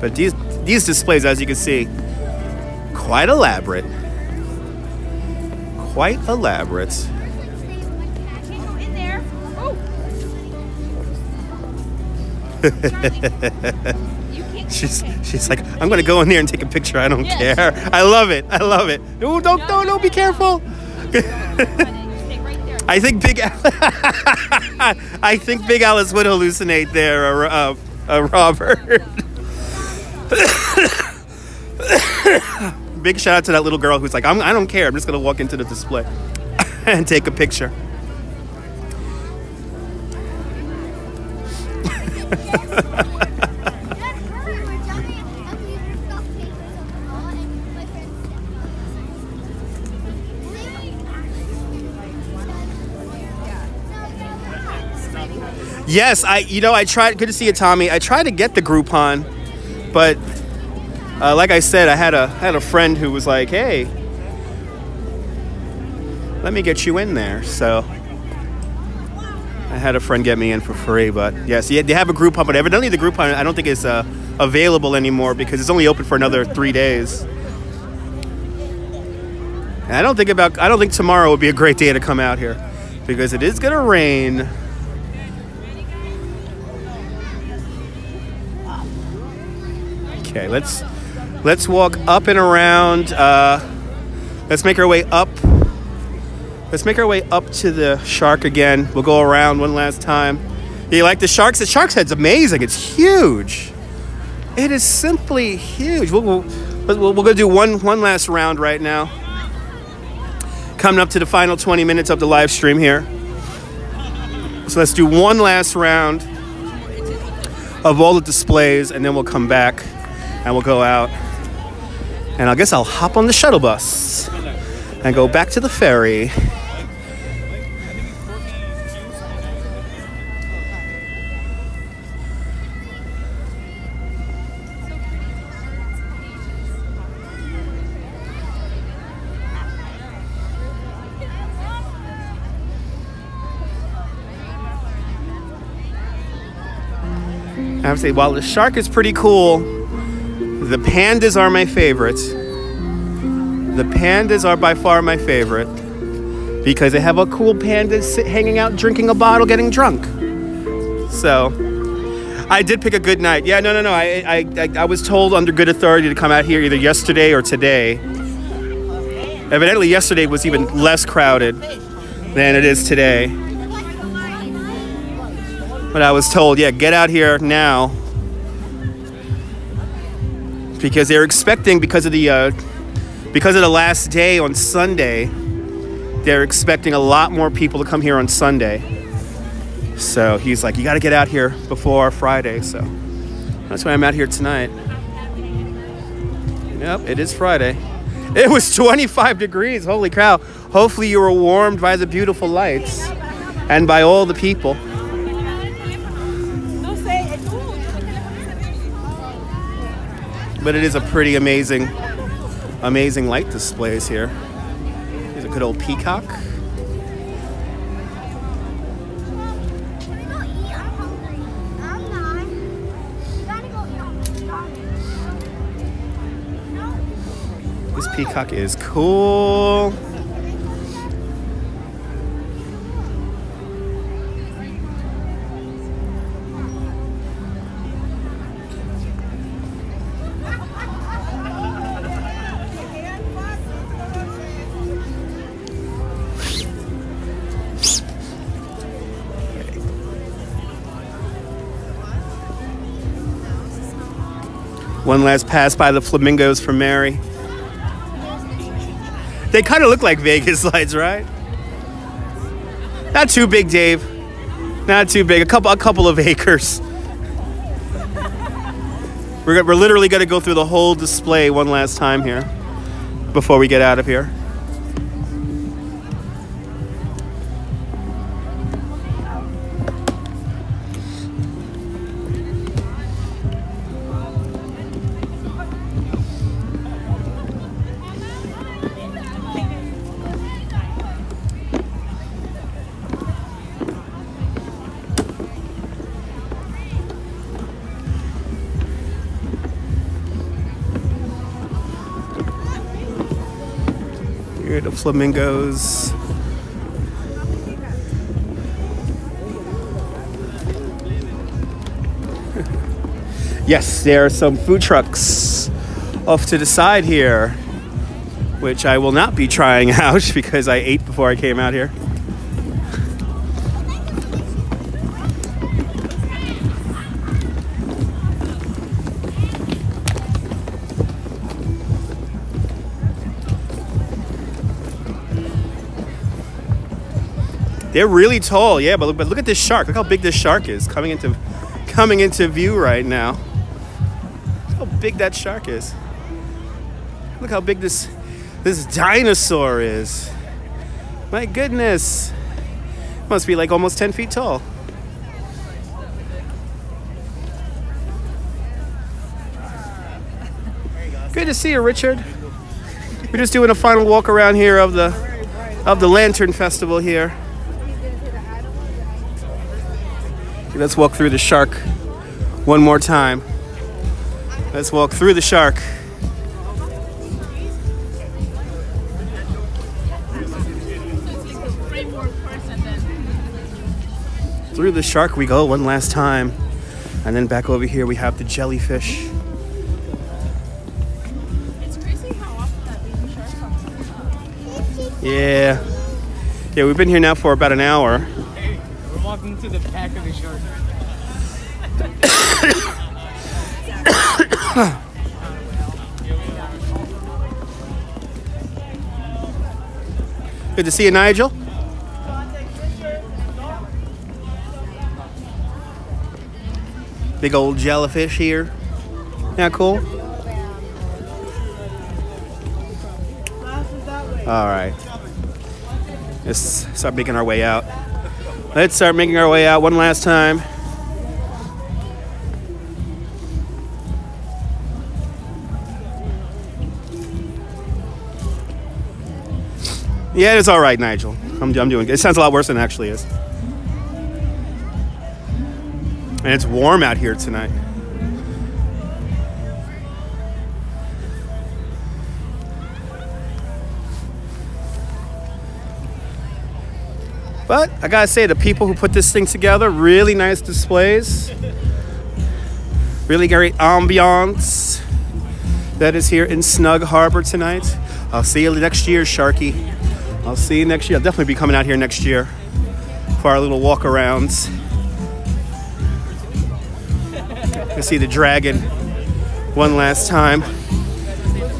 But these displays, as you can see, quite elaborate. Quite elaborate. Can't go in there. Oh. She's like, I'm gonna go in there and take a picture. I don't care. I love it. I love it. No, don't be careful. I think Big Alice would hallucinate there, Robert. Big shout out to that little girl who's like, I don't care. I'm just gonna walk into the display and take a picture. Yes, I tried. Good to see you, Tommy. I tried to get the Groupon, but like I said, I had a friend who was like, "Hey, let me get you in there." So I had a friend get me in for free. But yes, they have a Groupon, but evidently the Groupon I don't think is available anymore because it's only open for another 3 days. And I don't think tomorrow would be a great day to come out here because it is gonna rain. Okay, let's walk up and around. Let's make our way up. Let's make our way up to the shark again. We'll go around one last time. You like the sharks? The shark's head's amazing. It's huge. It is simply huge. We'll go do one last round right now. Coming up to the final 20 minutes of the live stream here. So let's do one last round of all the displays, and then we'll come back and we'll go out. And I guess I'll hop on the shuttle bus and go back to the ferry. I have to say, while the shark is pretty cool, the pandas are my favorite. The pandas are by far my favorite because they have a cool panda hanging out, drinking a bottle, getting drunk. So I did pick a good night. Yeah, no. I was told under good authority to come out here either yesterday or today. Evidently, yesterday was even less crowded than it is today. But I was told, yeah, get out here now. Because they're expecting, because of the last day on Sunday, they're expecting a lot more people to come here on Sunday. So he's like, you got to get out here before Friday. So that's why I'm out here tonight. Yep, it is Friday. It was 25 degrees. Holy cow. Hopefully you were warmed by the beautiful lights and by all the people. But it is a pretty amazing light displays here. Here's a good old peacock. This peacock is cool. One last pass by the flamingos for Mary. They kind of look like Vegas lights, right? Not too big, Dave. Not too big. A couple of acres. We're literally going to go through the whole display one last time here before we get out of here. Here are the flamingos. Yes, there are some food trucks off to the side here, which I will not be trying out because I ate before I came out here. They're really tall, yeah, but look at this shark. Look how big this shark is coming into view right now. Look how big that shark is. Look how big this dinosaur is. My goodness. Must be like almost 10 feet tall. Good to see you, Richard. We're just doing a final walk around here of the Lantern Festival here. Let's walk through the shark one more time. Let's walk through the shark. Through the shark we go one last time. And then back over here we have the jellyfish. It's crazy how often that baby shark comes up. Yeah. Yeah, we've been here now for about an hour. Hey, we're walking to the back of the shark. Good to see you, Nigel. Big old jellyfish here. Yeah, cool. All right. Let's start making our way out. Let's start making our way out one last time. Yeah, it's all right, Nigel. I'm doing good. It sounds a lot worse than it actually is. And it's warm out here tonight. But I gotta say, the people who put this thing together, really nice displays. Really great ambiance that is here in Snug Harbor tonight. I'll see you next year, Sharky. I'll see you next year. I'll definitely be coming out here next year for our little walk arounds. To see the dragon one last time.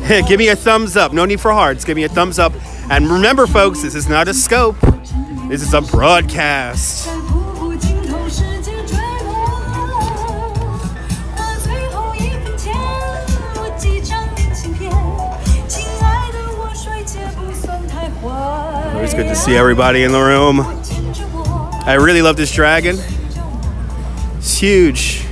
Hey, give me a thumbs up. No need for hearts. Give me a thumbs up. And remember, folks, this is not a scope. This is a broadcast. Always good to see everybody in the room. I really love this dragon. It's huge.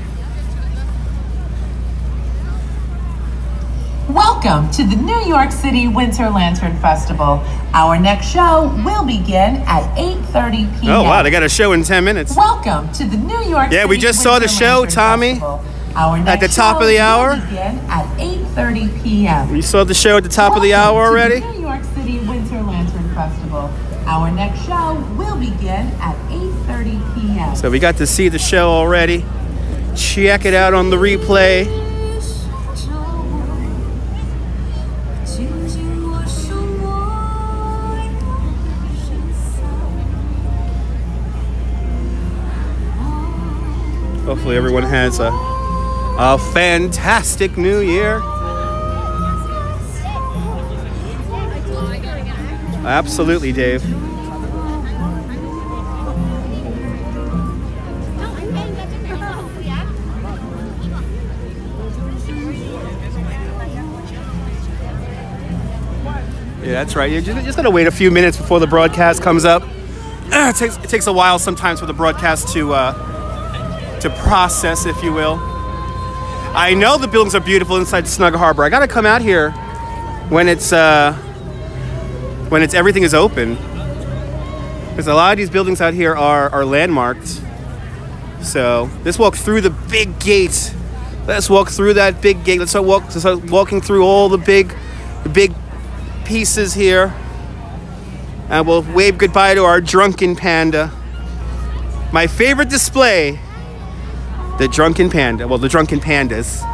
Welcome to the New York City Winter Lantern Festival. Our next show will begin at 8:30 p.m. Oh, wow, they got a show in 10 minutes. Welcome to the New York Yeah, City we just saw the Winter show, Lantern Tommy, Festival. Our at next the top show of the hour. will begin at 8:30 p.m. You saw the show at the top of the hour already? Welcome to the New York City Winter Lantern Festival. Our next show will begin at 8:30 p.m. So we got to see the show already. Check it out on the replay. Hopefully everyone has a fantastic new year. Absolutely, Dave. Yeah, that's right. You just gotta wait a few minutes before the broadcast comes up. It takes a while sometimes for the broadcast to process, if you will. I know the buildings are beautiful inside Snug Harbor. I gotta come out here when it's everything is open, because a lot of these buildings out here are landmarked. So let's walk through the big gate. Let's walk through that big gate. Let's start walking through all the big pieces here, and we'll wave goodbye to our drunken panda. My favorite display, the drunken panda. Well, the drunken pandas.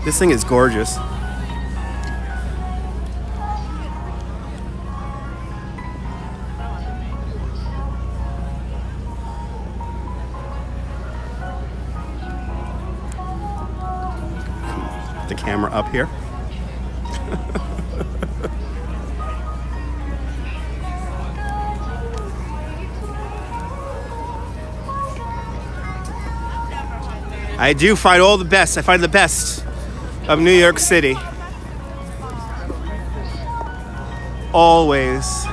This thing is gorgeous. Put the camera up here. I do find all the best. I find the best of New York City. Always.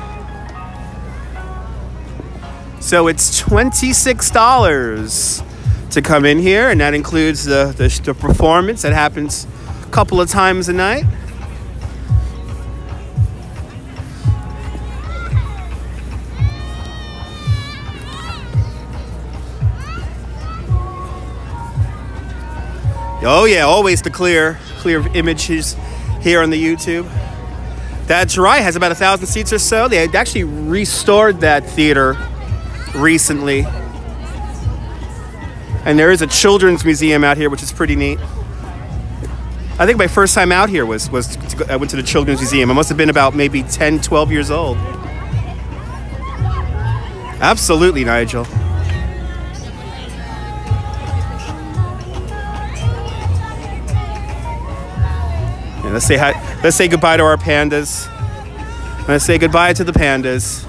So it's $26 to come in here, and that includes the performance that happens a couple of times a night. Oh yeah, always the clear images here on the YouTube. That's right, has about 1,000 seats or so. They actually restored that theater recently. And there is a children's museum out here, which is pretty neat. I think my first time out here was I went to the children's museum. I must have been about maybe 10, 12 years old. Absolutely, Nigel. And let's say goodbye to our pandas. Let's say goodbye to the pandas.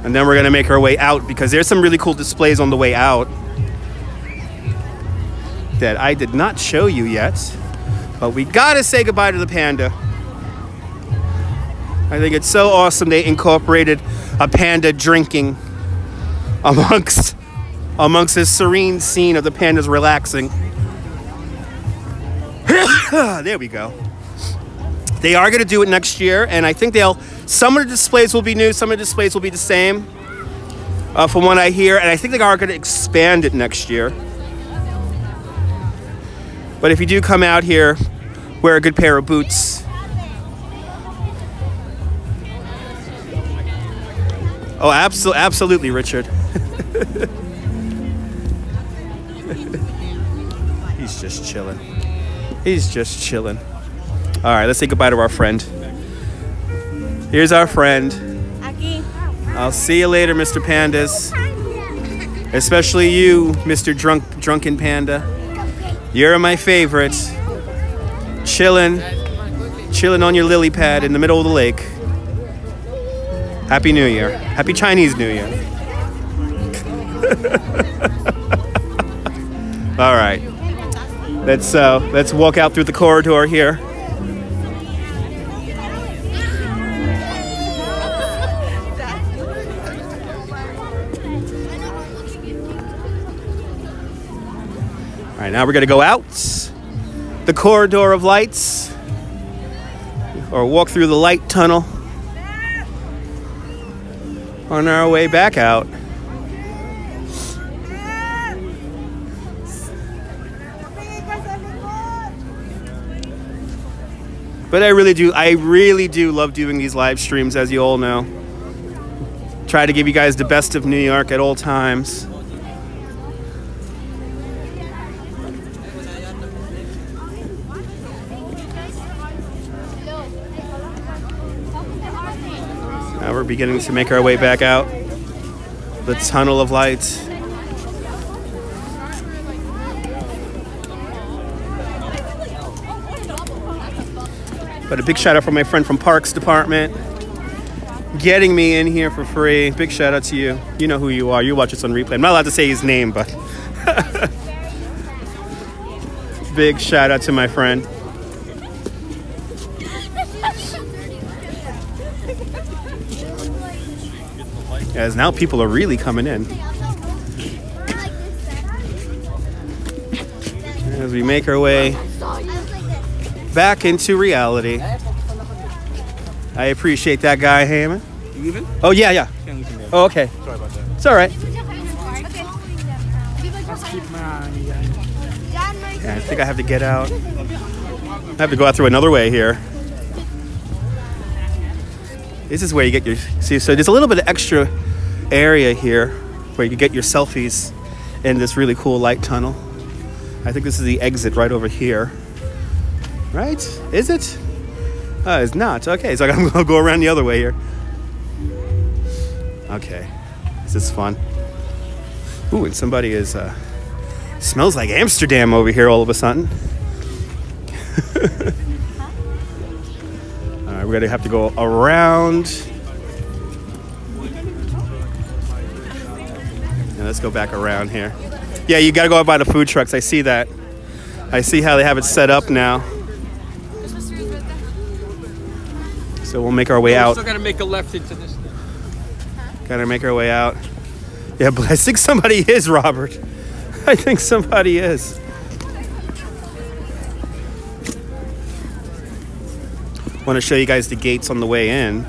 And then we're gonna make our way out because there's some really cool displays on the way out that I did not show you yet. But we gotta say goodbye to the panda. I think it's so awesome they incorporated a panda drinking amongst this serene scene of the pandas relaxing. There we go. They are going to do it next year, and I think some of the displays will be new, some of the displays will be the same, from what I hear, and I think they are going to expand it next year. But if you do come out here, wear a good pair of boots. Oh, absolutely, Richard. He's just chilling. He's just chilling. All right, let's say goodbye to our friend. Here's our friend. I'll see you later, Mr. Pandas. Especially you, Mr. Drunken Panda. You're my favorite. Chilling on your lily pad in the middle of the lake. Happy New Year. Happy Chinese New Year. All right. Let's walk out through the corridor here. All right, now we're gonna go out the corridor of lights, or walk through the light tunnel on our way back out. But I really do love doing these live streams, as you all know. Try to give you guys the best of New York at all times. Now we're beginning to make our way back out the tunnel of light. But a big shout out from my friend from Parks Department, getting me in here for free. Big shout out to you. You know who you are. You watch this on replay. I'm not allowed to say his name, but big shout out to my friend. As now people are really coming in. As we make our way back into reality. I appreciate that guy, Heyman. You leaving? Oh, yeah. Oh, okay. Sorry about that. It's all right. Let's keep my eye on you guys. Yeah, I think I have to get out. I have to go out through another way here. This is where you get your... See, so there's a little bit of extra area here where you can get your selfies in this really cool light tunnel. I think this is the exit right over here. Right? Is it? It's not. Okay, so I'm gonna go around the other way here. Okay, this is fun. Ooh, and somebody is, smells like Amsterdam over here all of a sudden. All right, we're gonna have to go around. And let's go back around here. Yeah, you gotta go out by the food trucks. I see that. I see how they have it set up now. So we'll make our way out. Still gotta make a left into this. Trying to make our way out. Yeah, but I think somebody is, Robert. I think somebody is. Want to show you guys the gates on the way in.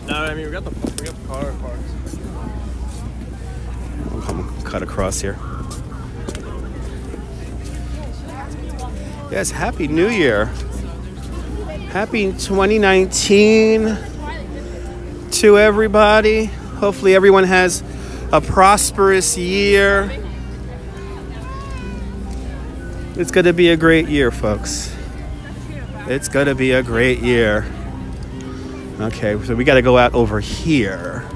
No, I mean we got the car parked. I'll come cut across here. Yes, Happy New Year. Happy 2019 to everybody. Hopefully everyone has a prosperous year. It's going to be a great year, folks. It's going to be a great year. Okay, so we got to go out over here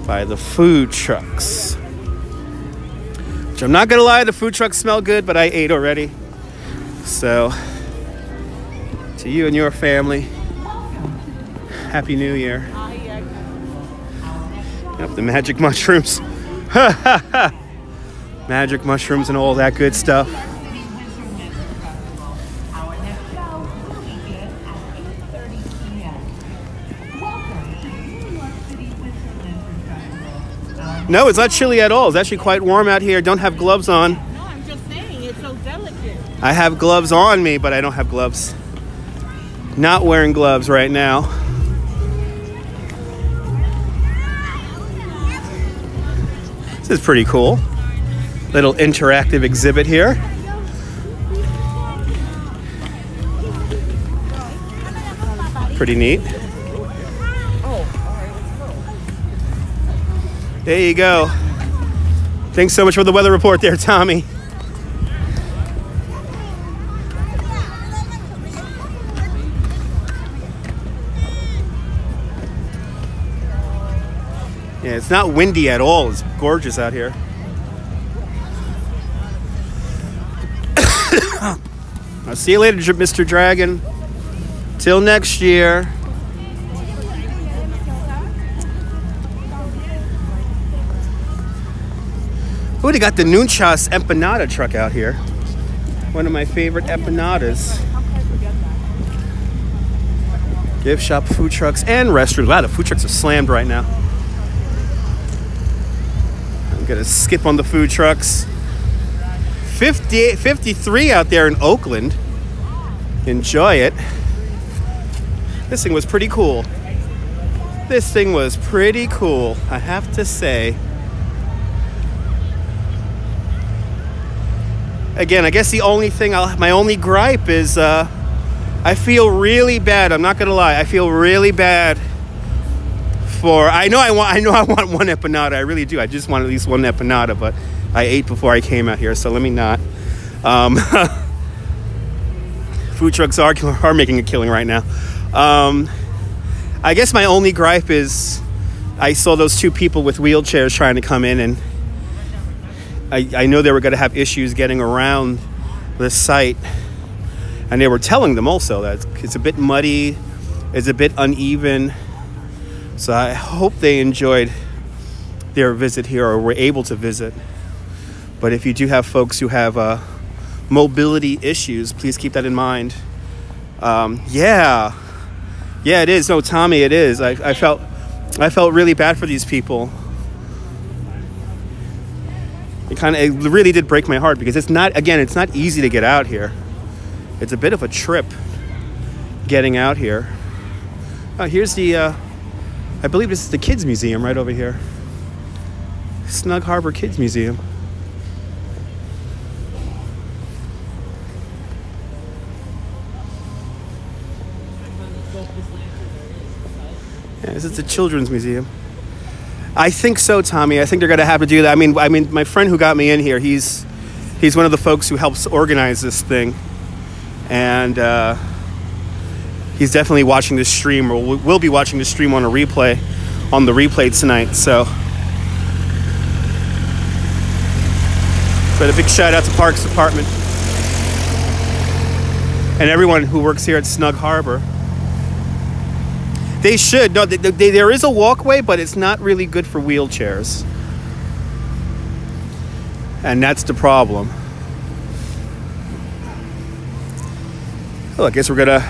by the food trucks. Which I'm not going to lie, the food trucks smell good, but I ate already. So, to you and your family, Happy New Year. Yep, the magic mushrooms. Magic mushrooms and all that good stuff. No, it's not chilly at all. It's actually quite warm out here. Don't have gloves on. No, I'm just saying, it's so delicate. I have gloves on me, but I don't have gloves. Not wearing gloves right now. This is pretty cool. Little interactive exhibit here. Pretty neat. There you go. Thanks so much for the weather report there, Tommy. Yeah, it's not windy at all. It's gorgeous out here. I'll see you later, Mr. Dragon. Till next year. Oh, they got the Nunchas empanada truck out here. One of my favorite empanadas. Gift shop, food trucks, and restrooms. Wow, the food trucks are slammed right now. I'm gonna skip on the food trucks. 53 out there in Oakland. Enjoy it. This thing was pretty cool. This thing was pretty cool, I have to say. Again, I guess the only thing, my only gripe is I feel really bad. I'm not gonna lie. I feel really bad for. I know I want one empanada. I really do. I just want at least one empanada, but I ate before I came out here, so let me not. Food trucks are making a killing right now. I guess my only gripe is I saw those two people with wheelchairs trying to come in, and I know they were going to have issues getting around the site, and they were telling them also that it's a bit muddy, it's a bit uneven. So I hope they enjoyed their visit here or were able to visit. But if you do have folks who have mobility issues, please keep that in mind. Yeah, it is. No, Tommy, it is. I felt really bad for these people. It really did break my heart because it's not easy to get out here. It's a bit of a trip getting out here. Oh, here's the, I believe this is the Kids Museum right over here. Snug Harbor Kids Museum. Yeah, this is the Children's Museum. I think so, Tommy. I think they're going to have to do that. I mean, my friend who got me in here, he's one of the folks who helps organize this thing, and he's definitely watching this stream, or will be watching the stream on the replay tonight. So, but a big shout out to Parks Department and everyone who works here at Snug Harbor. They should. No, there is a walkway, but it's not really good for wheelchairs. And that's the problem. Well, I guess we're gonna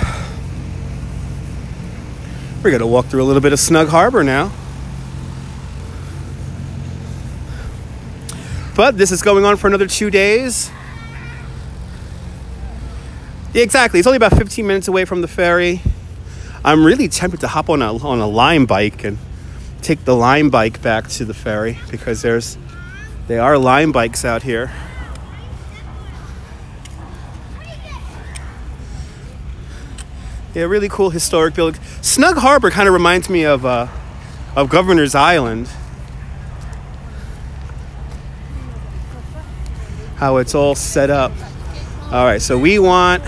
walk through a little bit of Snug Harbor now. But this is going on for another 2 days. Yeah, exactly. It's only about 15 minutes away from the ferry. I'm really tempted to hop on a Lime bike and take the Lime bike back to the ferry, because there are Lime bikes out here. Yeah, really cool historic building. Snug Harbor kind of reminds me of Governor's Island. How it's all set up. All right, so we want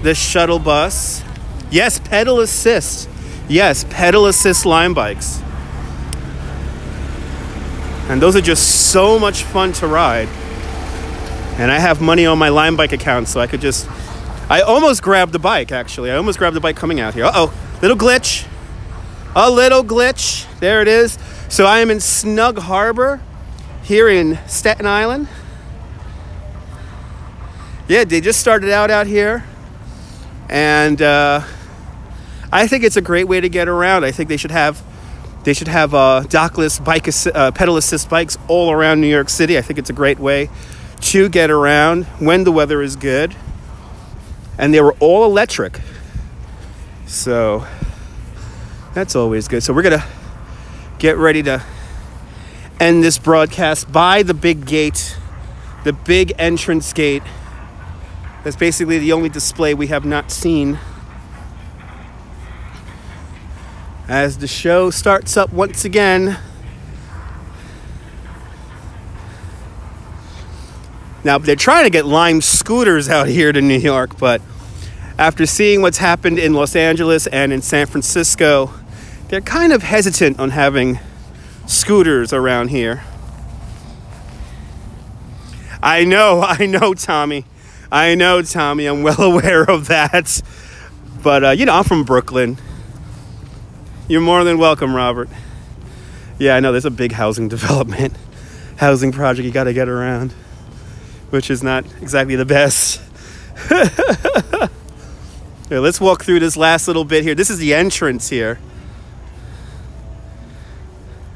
the shuttle bus. Yes, pedal assist. Yes, pedal assist Lime bikes. And those are just so much fun to ride. And I have money on my Lime bike account, so I almost grabbed the bike, actually. I almost grabbed the bike coming out here. Uh-oh, little glitch. A little glitch. There it is. So I am in Snug Harbor here in Staten Island. Yeah, they just started out here. And I think it's a great way to get around. I think they should have dockless pedal assist bikes all around New York City. I think it's a great way to get around when the weather is good. And they were all electric. So that's always good. So we're going to get ready to end this broadcast by the big gate, the big entrance gate. That's basically the only display we have not seen. As the show starts up once again. Now, they're trying to get Lime scooters out here to New York, but after seeing what's happened in Los Angeles and in San Francisco, they're kind of hesitant on having scooters around here. I know, Tommy. I'm well aware of that. But, I'm from Brooklyn. You're more than welcome, Robert. Yeah, I know there's a big housing project you got to get around, which is not exactly the best. Here, let's walk through this last little bit here. This is the entrance here.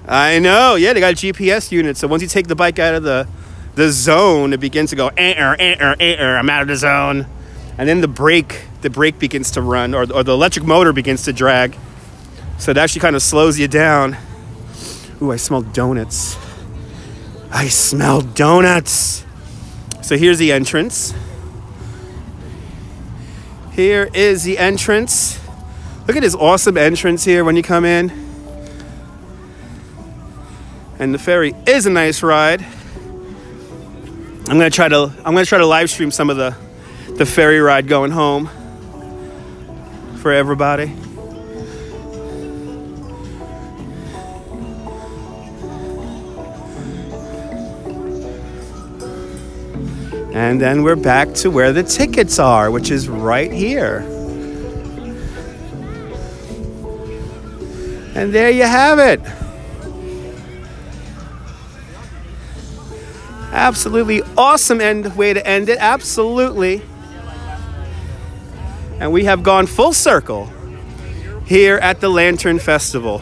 I know. Yeah, they got GPS units. So once you take the bike out of the zone, it begins to go, I'm out of the zone. And then the brake begins to run, or the electric motor begins to drag. So it actually kind of slows you down. Ooh, I smell donuts. So here's the entrance. Here is the entrance. Look at this awesome entrance here when you come in. And the ferry is a nice ride. I'm gonna try to live stream some of the ferry ride going home for everybody. And then we're back to where the tickets are, which is right here. And there you have it. Absolutely awesome way to end it. Absolutely. And we have gone full circle here at the Lantern Festival.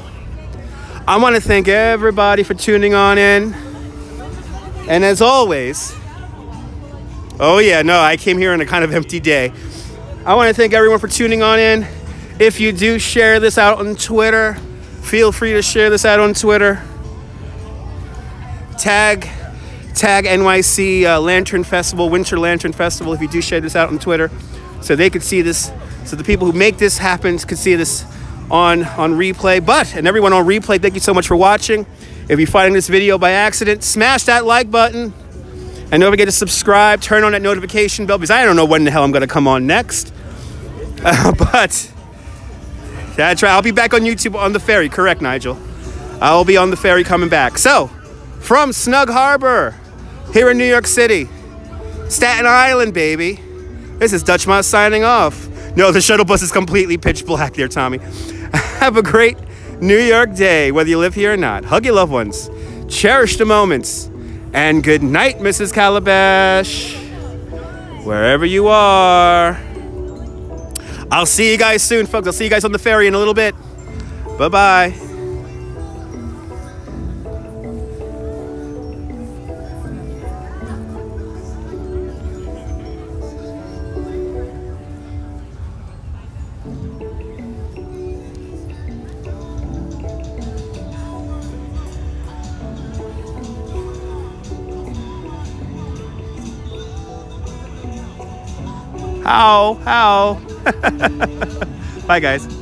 I want to thank everybody for tuning on in. And as always, oh yeah, no, I came here on a kind of empty day. I want to thank everyone for tuning on in. If you do share this out on Twitter, feel free to share this out on Twitter. Tag NYC Lantern Festival, Winter Lantern Festival, if you do share this out on Twitter, so they could see this, so the people who make this happen could see this on replay. And everyone on replay, thank you so much for watching. If you're finding this video by accident, smash that like button. And don't forget to subscribe, turn on that notification bell, because I don't know when the hell I'm going to come on next. But that's right. I'll be back on YouTube on the ferry. Correct, Nigel. I'll be on the ferry coming back. So, from Snug Harbor, here in New York City, Staten Island, baby. This is Dutch Mouse signing off. No, the shuttle bus is completely pitch black there, Tommy. Have a great New York day, whether you live here or not. Hug your loved ones. Cherish the moments. And good night, Mrs. Calabash, wherever you are. I'll see you guys soon, folks. I'll see you guys on the ferry in a little bit. Bye-bye. How? Bye, guys.